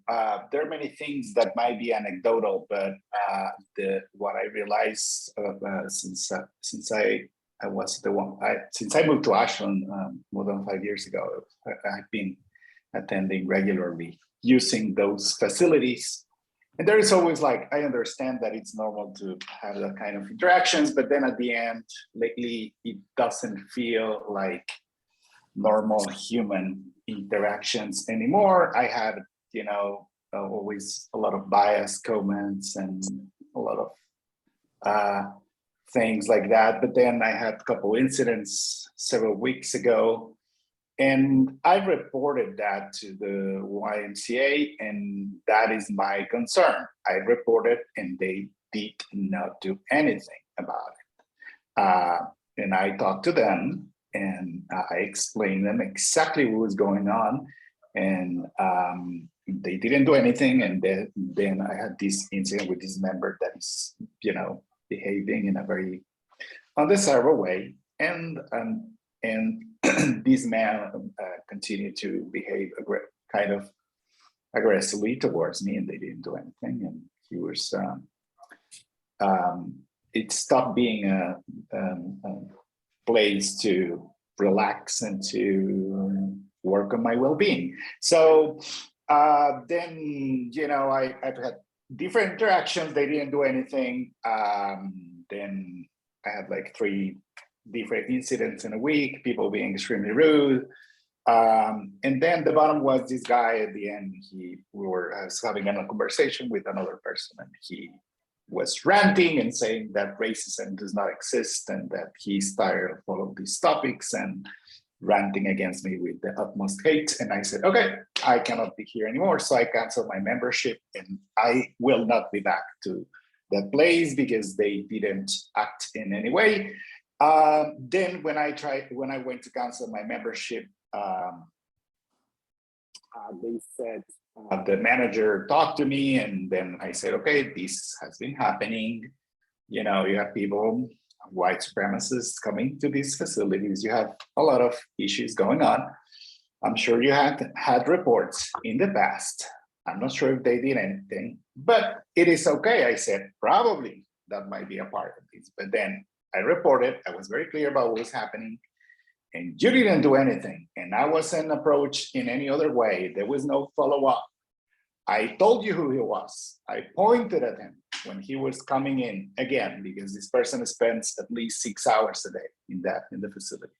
there are many things that might be anecdotal, but what I realized since I was the one, since I moved to Ashland more than 5 years ago, I've been attending regularly, using those facilities. And there is always like, I understand that it's normal to have that kind of interactions, but then at the end, lately, it doesn't feel like normal human interactions anymore. I had, always a lot of biased comments and a lot of things like that. But then I had a couple incidents several weeks ago, and I reported that to the YMCA, and that is my concern. I reported, and they did not do anything about it. And I talked to them, and I explained them exactly what was going on, and they didn't do anything. And then I had this incident with this member that is, behaving in a very undesirable way, and this man continued to behave kind of aggressively towards me, and they didn't do anything. And he was, it stopped being a place to relax and to work on my well-being. So then, I've had different interactions. They didn't do anything. Then I had like 3 different incidents in a week, people being extremely rude. And then the bottom was this guy at the end, I was having a conversation with another person, and he was ranting and saying that racism does not exist and that he's tired of all of these topics and ranting against me with the utmost hate. And I said, okay, I cannot be here anymore. So I canceled my membership, and I will not be back to that place because they didn't act in any way. Then when I went to cancel my membership, they said, the manager talked to me, and then I said, okay, this has been happening. You have people, white supremacists coming to these facilities. You have a lot of issues going on. I'm sure you had reports in the past. I'm not sure if they did anything, but it is okay. I said, probably that might be a part of this. But then I reported, I was very clear about what was happening, and you didn't do anything. And I wasn't approached in any other way. There was no follow-up. I told you who he was. I pointed at him when he was coming in again, because this person spends at least 6 hours a day in the facility.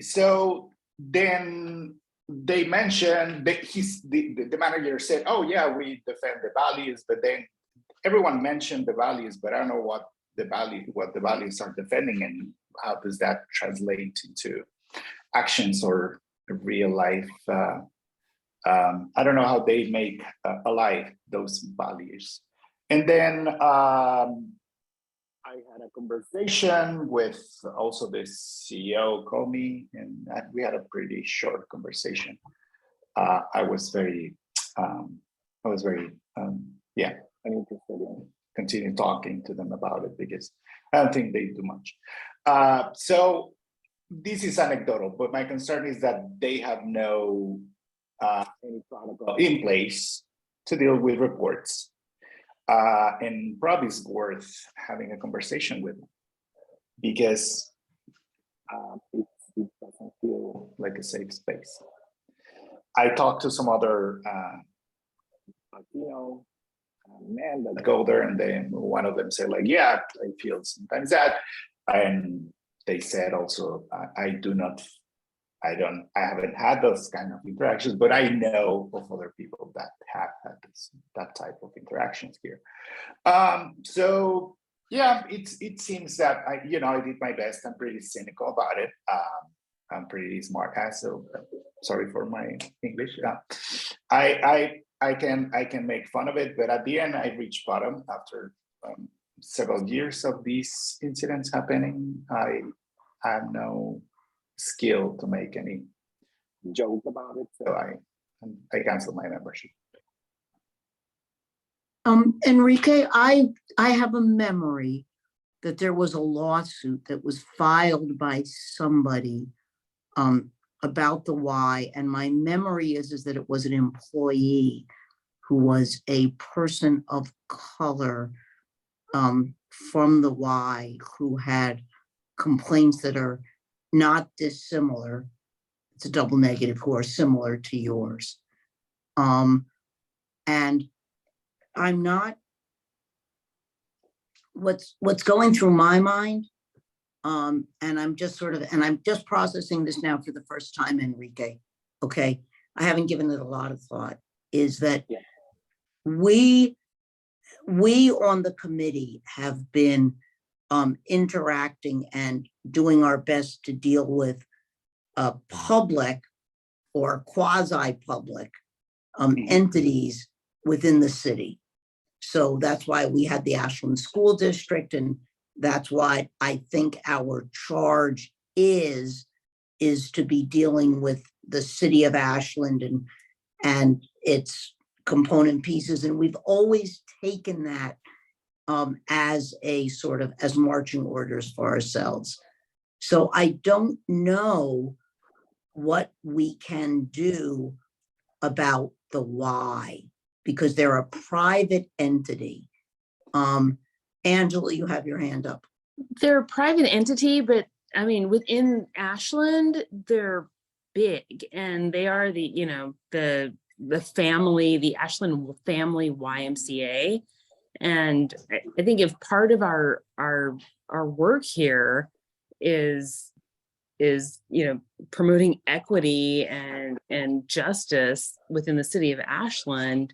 So then they mentioned that the manager said, oh yeah, we defend the values, but then everyone mentioned the values, but I don't know what the values are defending, and how does that translate into actions or real life. I don't know how they make alive those values. And then I I had a conversation with also the CEO called me and we had a pretty short conversation. I was very, yeah, I'm interested in continue talking to them about it because I don't think they do much. So this is anecdotal, but my concern is that they have no any protocol in place to deal with reports. And probably it's worth having a conversation with them because it doesn't feel like a safe space. I talked to some other Latino men that go there, and then one of them said, like, yeah, I feel sometimes that, and they said also, I haven't had those kind of interactions, but I know of other people that have had that type of interactions here. So yeah, it seems that I did my best. I'm pretty cynical about it. I'm pretty smart ass, so sorry for my English. I can make fun of it, but at the end I reached bottom after several years of these incidents happening. I have no skill to make any joke about it, so I canceled my membership. Enrique, I have a memory that there was a lawsuit that was filed by somebody about the Y, and my memory is that it was an employee who was a person of color from the Y who had complaints that are not dissimilar. It's a double negative, who are similar to yours. And I'm not, what's going through my mind, and I'm just processing this now for the first time, Enrique, okay? I haven't given it a lot of thought, is that we on the committee have been interacting and doing our best to deal with public or quasi-public entities within the city. So that's why we had the Ashland School District, and that's why I think our charge is to be dealing with the city of Ashland and its component pieces. And we've always taken that as a sort of as marching orders for ourselves. So I don't know what we can do about the Y, because they're a private entity. Angela, you have your hand up. They're a private entity, but I mean, within Ashland, they're big, and they are the family, the Ashland Family YMCA. And I think if part of our work here is promoting equity and justice within the city of Ashland,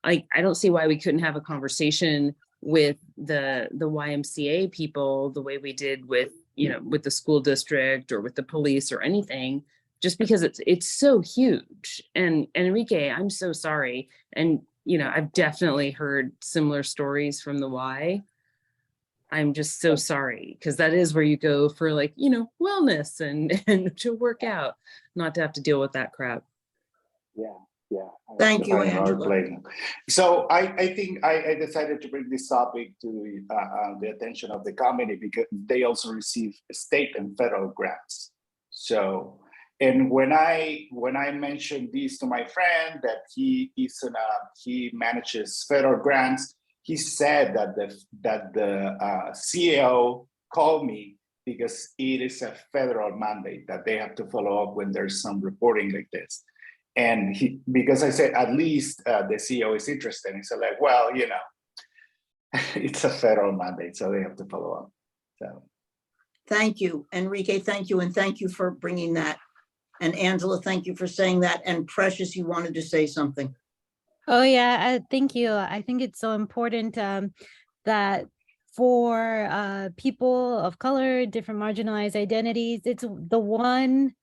I don't see why we couldn't have a conversation with the YMCA people the way we did with the school district or with the police or anything, just because it's so huge. And Enrique, I'm so sorry. And I've definitely heard similar stories from the Y. I'm just so sorry, because that is where you go for wellness and to work out, not to have to deal with that crap. Yeah. Thank you, Angela. So I think I decided to bring this topic to the attention of the committee because they also receive state and federal grants. So, and when I mentioned this to my friend that he manages federal grants, he said that the CEO called me because it is a federal mandate that they have to follow up when there's some reporting like this. And because I said, at least the CEO is interested. And he said, like, well, it's a federal mandate, so they have to follow up. So. Thank you, Enrique. Thank you. And thank you for bringing that. And Angela, thank you for saying that. And Precious, you wanted to say something. Oh yeah, thank you. I think it's so important that for people of color, different marginalized identities, it's the one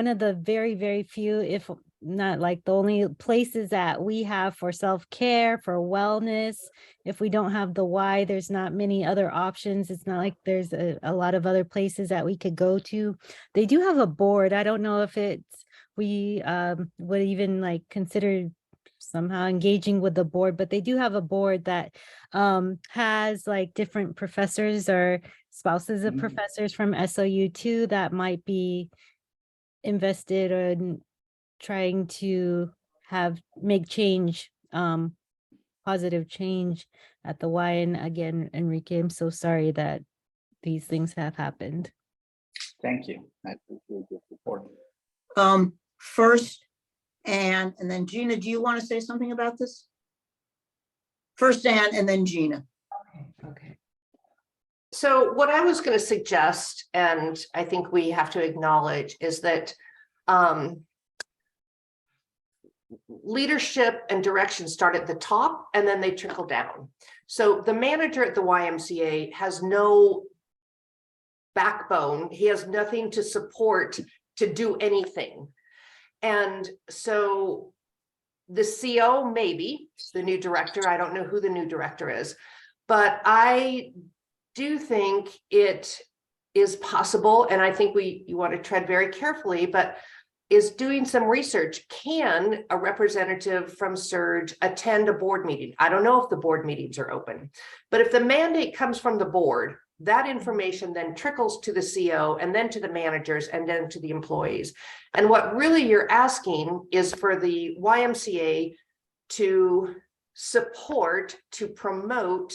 of the very, very few, if not like the only places that we have for self-care, for wellness. If we don't have the Y, there's not many other options. It's not like there's a lot of other places that we could go to. They do have a board. I don't know if we would even like consider somehow engaging with the board, but they do have a board that has like different professors or spouses of professors from SOU too that might be invested in trying to make change, positive change at the Y. And again, Enrique, I'm so sorry that these things have happened. Thank you. I appreciate your support. First, and then Gina, do you want to say something about this? First Ann and then Gina. Okay. So what I was going to suggest, and I think we have to acknowledge, is that leadership and direction start at the top and then they trickle down. So the manager at the YMCA has no backbone. He has nothing to support to do anything. And so the CO, maybe the new director, I don't know who the new director is, but I do think it is possible, and I think you want to tread very carefully, but is doing some research. Can a representative from Surge attend a board meeting? I don't know if the board meetings are open, but if the mandate comes from the board, that information then trickles to the CO and then to the managers and then to the employees. And what really you're asking is for the YMCA to support, to promote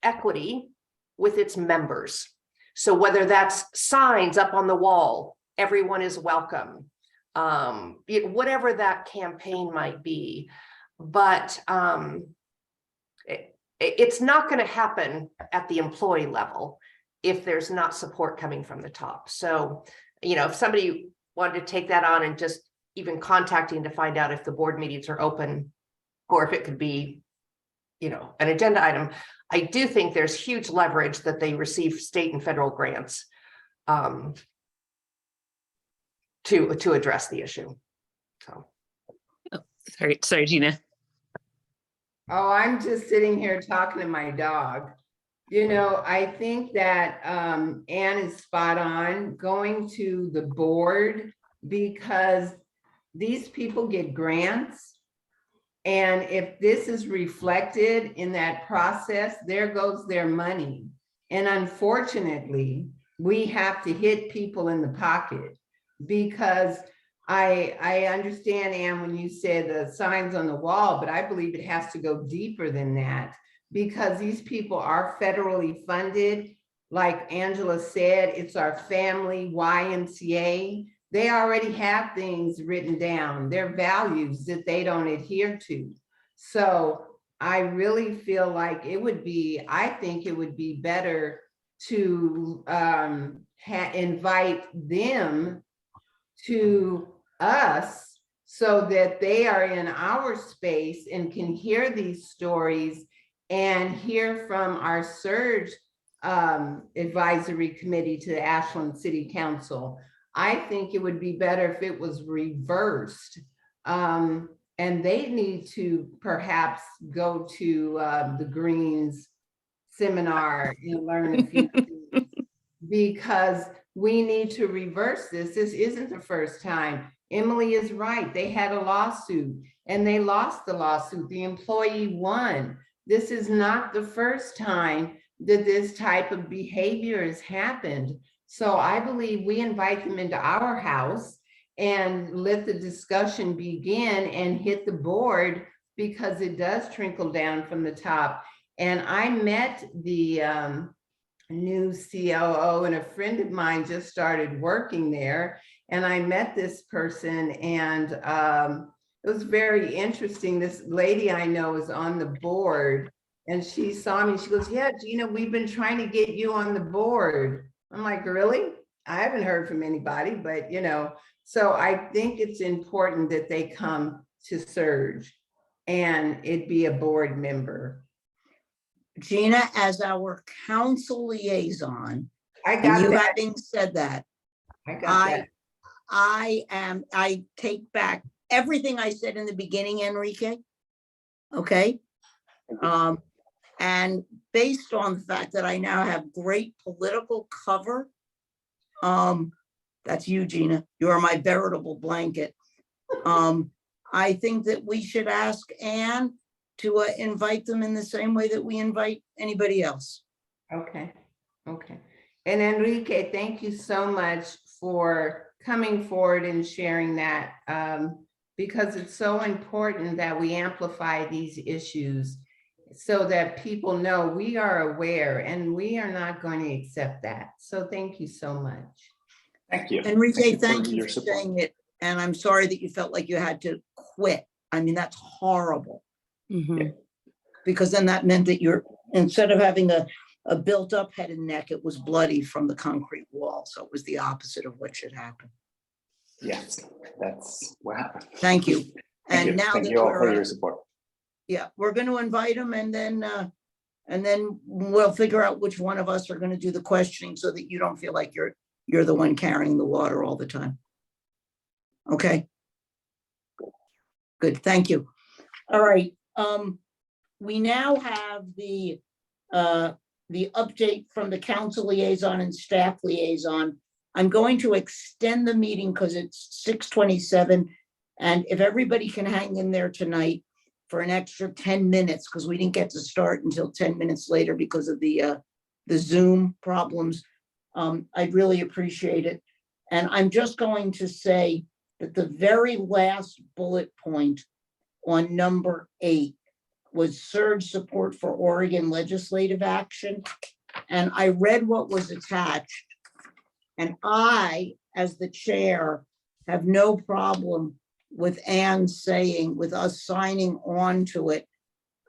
equity with its members. So whether that's signs up on the wall, everyone is welcome, whatever that campaign might be, but it's not going to happen at the employee level if there's not support coming from the top. So, if somebody wanted to take that on and just even contacting to find out if the board meetings are open or if it could be, an agenda item, I do think there's huge leverage that they receive state and federal grants to address the issue. So, Sorry, Gina. Oh, I'm just sitting here talking to my dog. I think that Ann is spot on going to the board because these people get grants. And if this is reflected in that process, there goes their money. And unfortunately, we have to hit people in the pocket because I understand, Ann, when you said the signs on the wall, but I believe it has to go deeper than that because these people are federally funded. Like Angela said, it's our family YMCA. They already have things written down, their values that they don't adhere to. So I really feel like I think it would be better to invite them to us so that they are in our space and can hear these stories and hear from our Surge advisory committee to the Ashland City Council. I think it would be better if it was reversed. And they need to perhaps go to the Greens seminar and learn a few things because we need to reverse this. This isn't the first time. Emily is right. They had a lawsuit and they lost the lawsuit. The employee won. This is not the first time that this type of behavior has happened. So I believe we invite them into our house and let the discussion begin and hit the board because it does trickle down from the top. And I met the new COO and a friend of mine just started working there. And I met this person and it was very interesting. This lady I know is on the board and she saw me. She goes, "Yeah, Gina, we've been trying to get you on the board." I'm like, "Really? I haven't heard from anybody," but so I think it's important that they come to Surge and it be a board member. Gina, as our council liaison, I and got you that. having said that, I got that. I take back everything I said in the beginning, Enrique. Okay? And based on the fact that I now have great political cover, that's you, Gina, you are my veritable blanket. I think that we should ask Anne to invite them in the same way that we invite anybody else. Okay, okay. And Enrique, thank you so much for coming forward and sharing that, because it's so important that we amplify these issues so that people know we are aware and we are not going to accept that. So thank you so much. Thank you. Enrique, for thank you your for support. saying it. And I'm sorry that you felt like you had to quit. I mean, that's horrible. Mhm. Because then that meant that you're, instead of having a built up head and neck, it was bloody from the concrete wall. So it was the opposite of what should happen. Yes, that's what happened. Thank you. Thank you. And now Thank that you all for we're, your support. yeah, we're going to invite them and then we'll figure out which one of us are going to do the questioning so that you don't feel like you're the one carrying the water all the time. Okay. Good, thank you. All right, we now have the update from the council liaison and staff liaison. I'm going to extend the meeting because it's 6:27. And if everybody can hang in there tonight for an extra 10 minutes, because we didn't get to start until 10 minutes later because of the Zoom problems, I'd really appreciate it. And I'm just going to say that the very last bullet point on number 8 was surge support for Oregon legislative action. And I read what was attached. And I, as the chair, have no problem with Anne saying, with us signing on to it,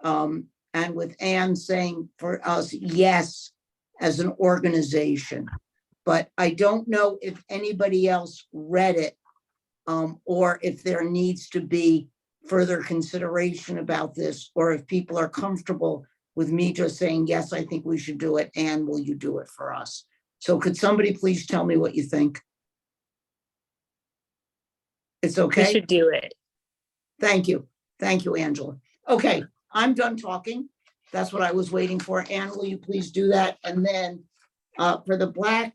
and with Anne saying for us, yes, as an organization. But I don't know if anybody else read it, or if there needs to be further consideration about this, or if people are comfortable with me just saying, yes, I think we should do it, and will you do it for us? So could somebody please tell me what you think? It's We okay? should do it. Thank you. Thank you, Angela. Okay, I'm done talking. That's what I was waiting for. Anne, will you please do that? And then for the Black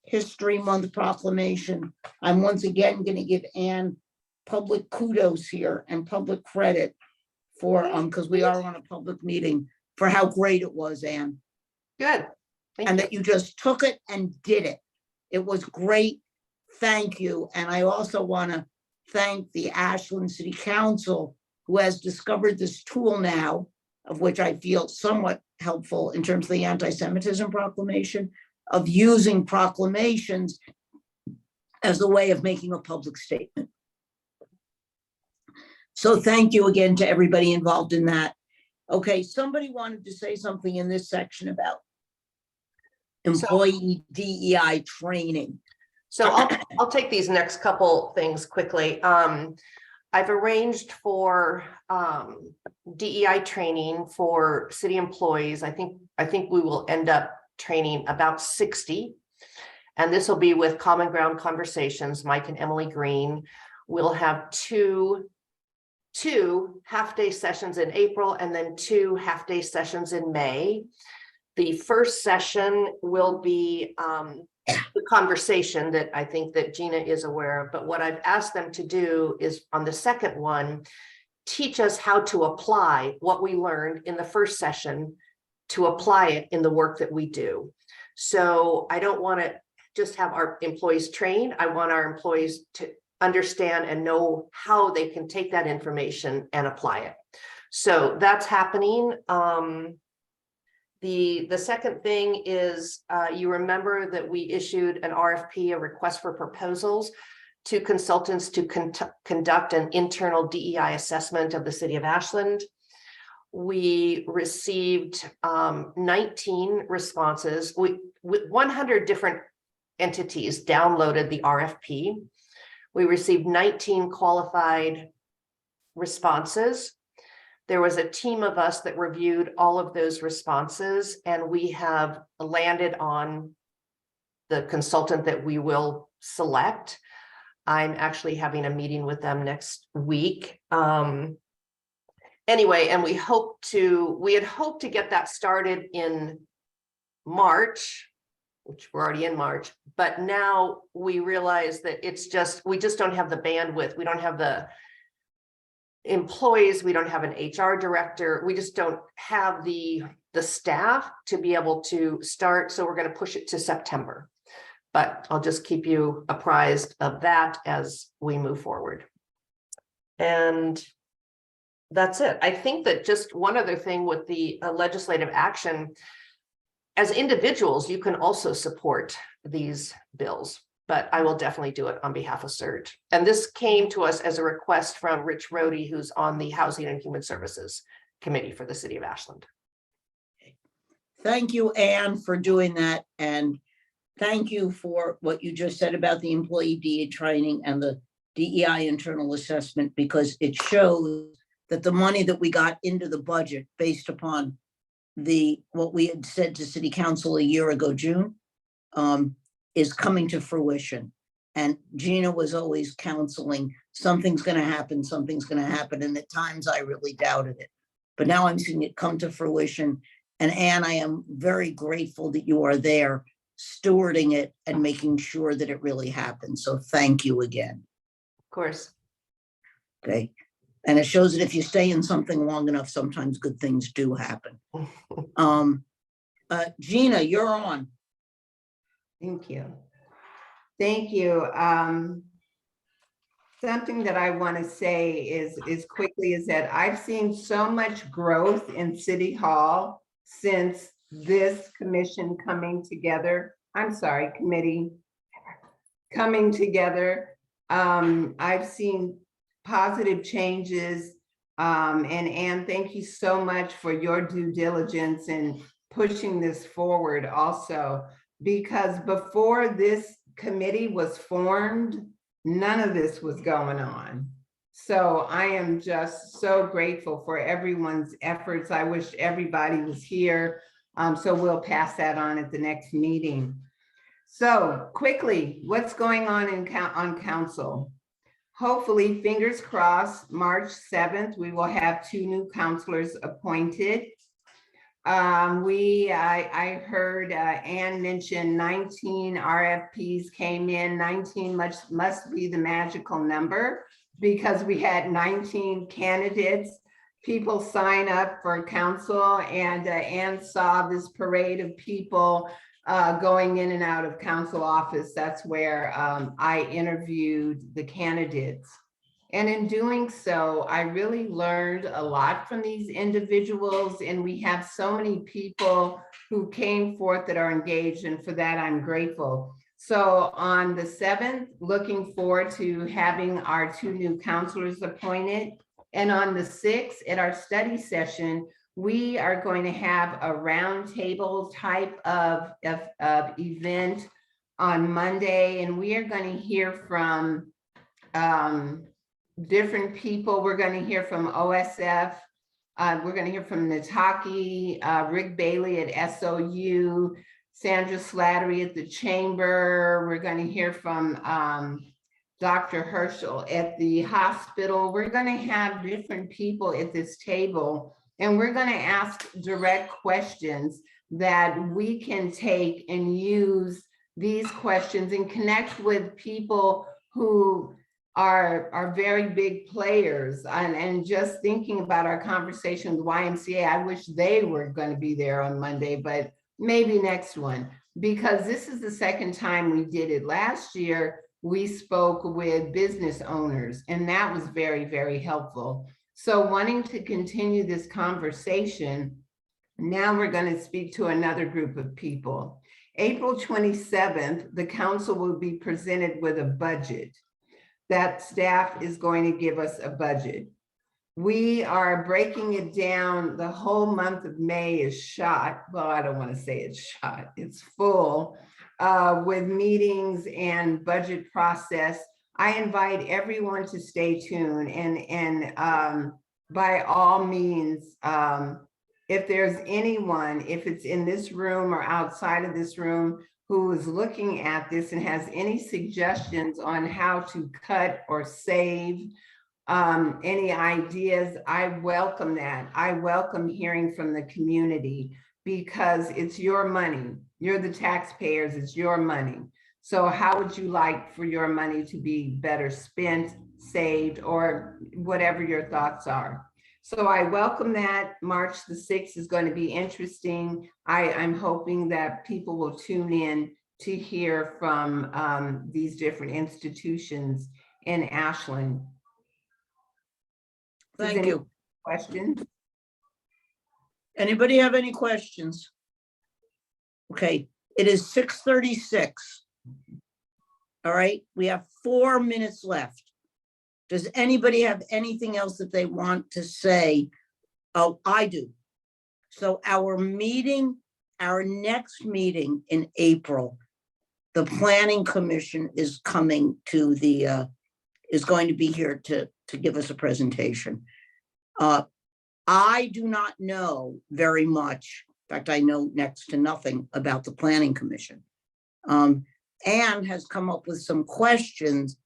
History Month proclamation, I'm once again going to give Anne public kudos here and public credit for, because we are on a public meeting, for how great it was, Anne. Good. Thank And you. that you just took it and did it. It was great. Thank you. And I also want to thank the Ashland City Council, who has discovered this tool now, of which I feel somewhat helpful in terms of the anti-Semitism proclamation, of using proclamations as a way of making a public statement. So thank you again to everybody involved in that. Okay, somebody wanted to say something in this section about employee DEI training. So I'll take these next couple things quickly. I've arranged for DEI training for city employees. I think we will end up training about 60. And this will be with Common Ground Conversations, Mike and Emily Green. We'll have two half-day sessions in April and then 2 half-day sessions in May. The first session will be the conversation that I think that Gina is aware of, but what I've asked them to do is on the second one, teach us how to apply what we learned in the first session to apply it in the work that we do. So I don't want to just have our employees train. I want our employees to understand and know how they can take that information and apply it. So that's happening. The second thing is, you remember that we issued an RFP, a request for proposals, to consultants to conduct an internal DEI assessment of the city of Ashland. We received 19 responses. With 100 different entities downloaded the RFP. We received 19 qualified responses. There was a team of us that reviewed all of those responses, and we have landed on the consultant that we will select. I'm actually having a meeting with them next week. Anyway, and we had hoped to get that started in March, which we're already in March, but now we realize that we just don't have the bandwidth. We don't have the employees. We don't have an HR director. We just don't have the staff to be able to start. So we're going to push it to September. But I'll just keep you apprised of that as we move forward. And that's it. I think that just one other thing with the legislative action, as individuals, you can also support these bills, but I will definitely do it on behalf of CERT. And this came to us as a request from Rich Rohde, who's on the Housing and Human Services Committee for the City of Ashland. Thank you, Anne, for doing that. And thank you for what you just said about the employee DE training and the DEI internal assessment, because it shows that the money that we got into the budget based upon what we had said to City Council a year ago, June, is coming to fruition. And Gina was always counseling, something's going to happen, something's going to happen. And at times I really doubted it. But now I'm seeing it come to fruition. And Anne, I am very grateful that you are there stewarding it and making sure that it really happens. So thank you again. Of course. Okay. And it shows that if you stay in something long enough, sometimes good things do happen. Gina, you're on. Thank you. Thank you. Something that I want to say is quickly is that I've seen so much growth in City Hall since this commission coming together. I'm sorry, committee coming together. I've seen positive changes. And Anne, thank you so much for your due diligence in pushing this forward also, because before this committee was formed, none of this was going on. So I am just so grateful for everyone's efforts. I wish everybody was here. So we'll pass that on at the next meeting. So quickly, what's going on on council? Hopefully, fingers crossed, March 7th, we will have 2 new counselors appointed. I heard Anne mention 19 RFPs came in. 19 must be the magical number, because we had 19 candidates. People sign up for council, and Anne saw this parade of people going in and out of council office. That's where I interviewed the candidates. And in doing so, I really learned a lot from these individuals, and we have so many people who came forth that are engaged, and for that, I'm grateful. So on the 7th, looking forward to having our 2 new counselors appointed. And on the 6th, at our study session, we are going to have a roundtable type of event on Monday, and we are going to hear from different people. We're going to hear from OSF. We're going to hear from Nataki, Rick Bailey at SOU, Sandra Slattery at the Chamber. We're going to hear from Dr. Herschel at the hospital. We're going to have different people at this table, and we're going to ask direct questions that we can take and use these questions and connect with people who are very big players. And just thinking about our conversation with YMCA, I wish they were going to be there on Monday, but maybe next one, because this is the second time we did it. Last year, we spoke with business owners, and that was very, very helpful. So wanting to continue this conversation, now we're going to speak to another group of people. April 27th, the council will be presented with a budget. That staff is going to give us a budget. We are breaking it down. The whole month of May is shot. Well, I don't want to say it's shot. It's full with meetings and budget process. I invite everyone to stay tuned, and by all means, if there's anyone, if it's in this room or outside of this room, who is looking at this and has any suggestions on how to cut or save, any ideas, I welcome that. I welcome hearing from the community because it's your money. You're the taxpayers, it's your money. So how would you like for your money to be better spent, saved, or whatever your thoughts are? So I welcome that. March the 6th is going to be interesting. I'm hoping that people will tune in to hear from these different institutions in Ashland. Does Thank any you. Questions? Anybody have any questions? Okay, it is 6:36. All right, we have 4 minutes left. Does anybody have anything else that they want to say? Oh, I do. So our meeting, our next meeting in April, the Planning Commission is coming to the, is going to be here to give us a presentation. I do not know very much. In fact, I know next to nothing about the Planning Commission. Anne has come up with some questions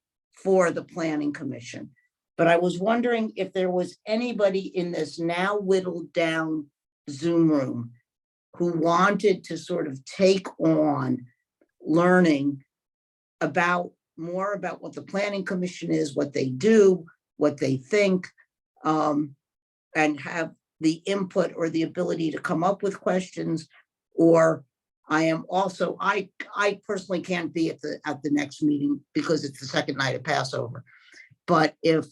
for the Planning Commission. But I was wondering if there was anybody in this now whittled down Zoom room who wanted to sort of take on learning about more about what the Planning Commission is, what they do, what they think, and have the input or the ability to come up with questions. Or I am also, I personally can't be at the next meeting because it's the second night of Passover. But if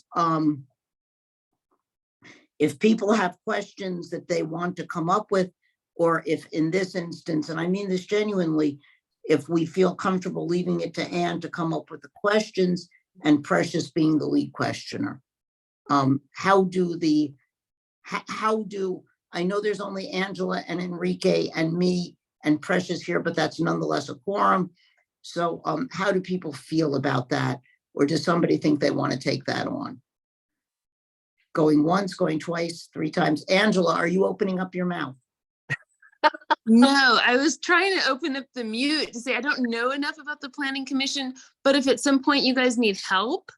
people have questions that they want to come up with, or if in this instance, and I mean this genuinely, if we feel comfortable leaving it to Anne to come up with the questions and Precious being the lead questioner. How do I know there's only Angela and Enrique and me and Precious here, but that's nonetheless a quorum. So how do people feel about that? Or does somebody think they want to take that on? Going once, going twice, 3 times. Angela, are you opening up your mouth? No, I was trying to open up the mute to say I don't know enough about the Planning Commission, but if at some point you guys need help,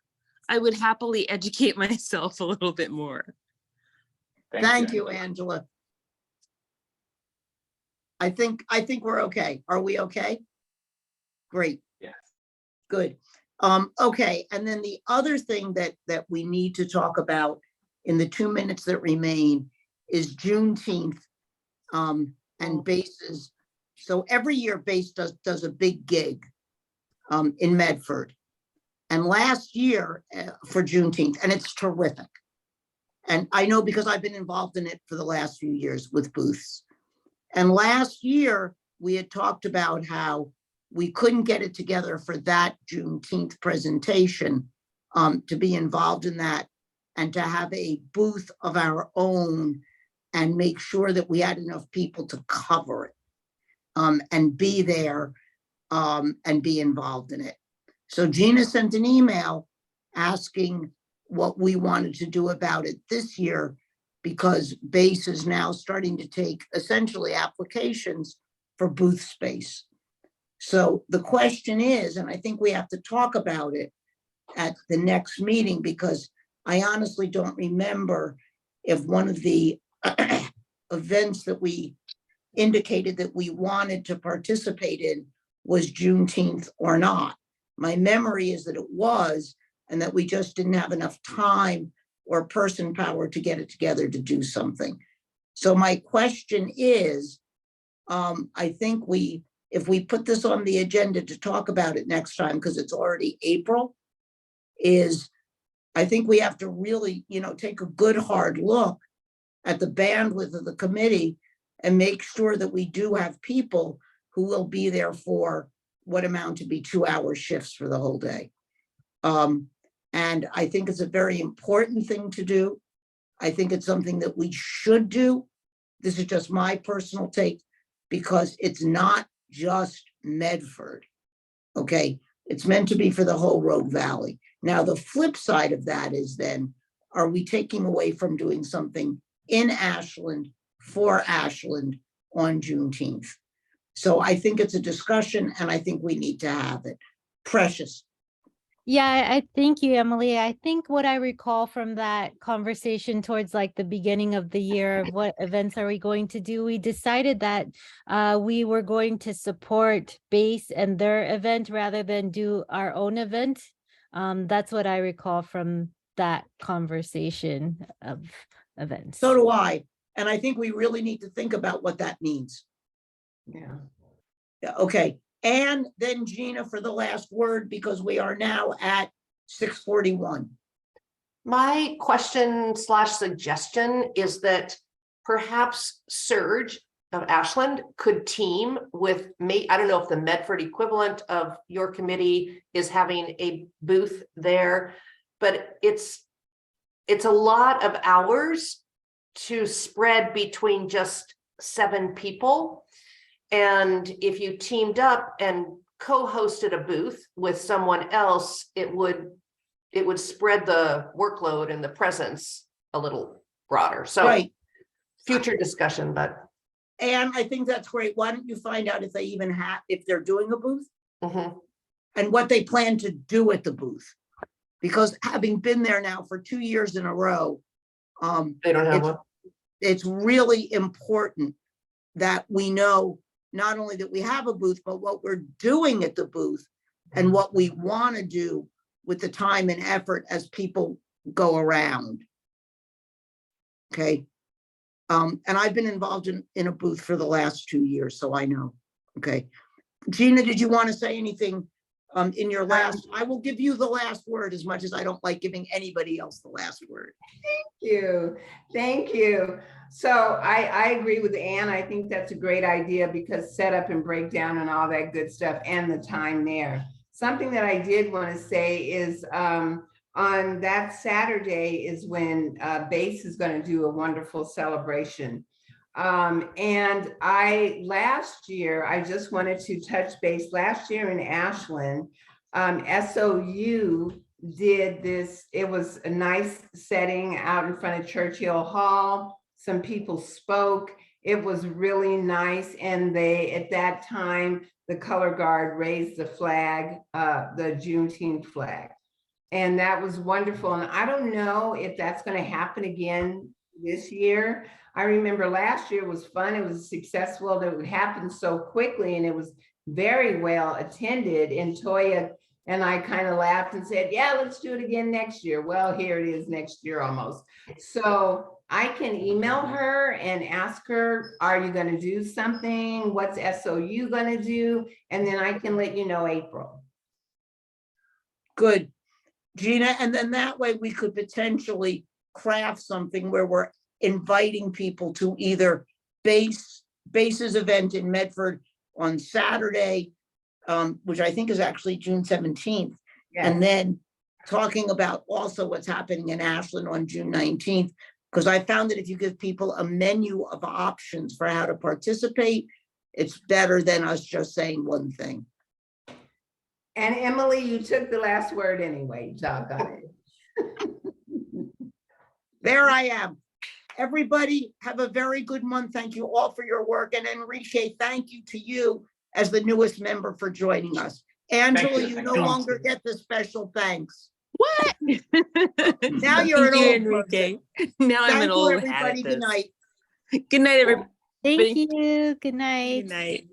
I would happily educate myself a little bit more. Thank you, Angela. I think we're okay. Are we okay? Great. Yes. Good. Okay, and then the other thing that we need to talk about in the 2 minutes that remain is Juneteenth. And BASE's, so every year BASE does a big gig in Medford. And last year for Juneteenth, and it's terrific. And I know because I've been involved in it for the last few years with booths. And last year we had talked about how we couldn't get it together for that Juneteenth presentation to be involved in that and to have a booth of our own and make sure that we had enough people to cover it and be there and be involved in it. So Gina sent an email asking what we wanted to do about it this year, because BASE is now starting to take essentially applications for booth space. So the question is, and I think we have to talk about it at the next meeting, because I honestly don't remember if one of the events that we indicated that we wanted to participate in was Juneteenth or not. My memory is that it was, and that we just didn't have enough time or person power to get it together to do something. So my question is, I think if we put this on the agenda to talk about it next time, because it's already April, I think we have to really, take a good hard look at the bandwidth of the committee and make sure that we do have people who will be there for what amount to be 2-hour shifts for the whole day. And I think it's a very important thing to do. I think it's something that we should do. This is just my personal take, because it's not just Medford, okay? It's meant to be for the whole Rogue Valley. Now, the flip side of that is then, are we taking away from doing something in Ashland for Ashland on Juneteenth? So I think it's a discussion and I think we need to have it. Precious. Yeah, I thank you, Emily. I think what I recall from that conversation towards like the beginning of the year of what events are we going to do, we decided that we were going to support BASE and their event rather than do our own event. That's what I recall from that conversation of events. So do I. And I think we really need to think about what that means. Yeah. Yeah, okay. And then Gina for the last word, because we are now at 6:41. My question / suggestion is that perhaps Surge of Ashland could team with me. I don't know if the Medford equivalent of your committee is having a booth there, but it's a lot of hours to spread between just 7 people. And if you teamed up and co-hosted a booth with someone else, it would spread the workload and the presence a little broader. So Right. future discussion, but And I think that's great. Why don't you find out if they even have, if they're doing a booth mhm. and what they plan to do at the booth? Because having been there now for 2 years in a row, They don't have It's- one. it's really important that we know not only that we have a booth, but what we're doing at the booth and what we want to do with the time and effort as people go around. Okay. And I've been involved in a booth for the last 2 years, so I know. Okay. Gina, did you want to say anything in your last? I will give you the last word as much as I don't like giving anybody else the last word. Thank you. So I agree with Ann. I think that's a great idea because setup and breakdown and all that good stuff and the time there. Something that I did want to say is on that Saturday is when BASE is going to do a wonderful celebration. And last year, I just wanted to touch base. Last year in Ashland, SOU did this. It was a nice setting out in front of Churchill Hall. Some people spoke. It was really nice. And at that time, the color guard raised the flag, the Juneteenth flag. And that was wonderful. And I don't know if that's going to happen again this year. I remember last year was fun. It was successful. That would happen so quickly and it was very well attended. And Toya and I kind of laughed and said, yeah, let's do it again next year. Well, here it is next year almost. So I can email her and ask her, are you going to do something? What's SOU going to do? And then I can let you know April. Good, Gina, and then that way we could potentially craft something where we're inviting people to either BASE's event in Medford on Saturday, which I think is actually June 17th. Yes. And then talking about also what's happening in Ashland on June 19th, because I found that if you give people a menu of options for how to participate, it's better than us just saying one thing. And Emily, you took the last word anyway, doggone it. There I am. Everybody have a very good month. Thank you all for your work. And Enrique, thank you to you as the newest member for joining us. Angela, you no longer get the special thanks. What? Now you're an Thank you, old Enrique. person. Now I'm Thank an you, old hat everybody. at Good this. night. Good night, everybody. Thank you. Good night. Good night.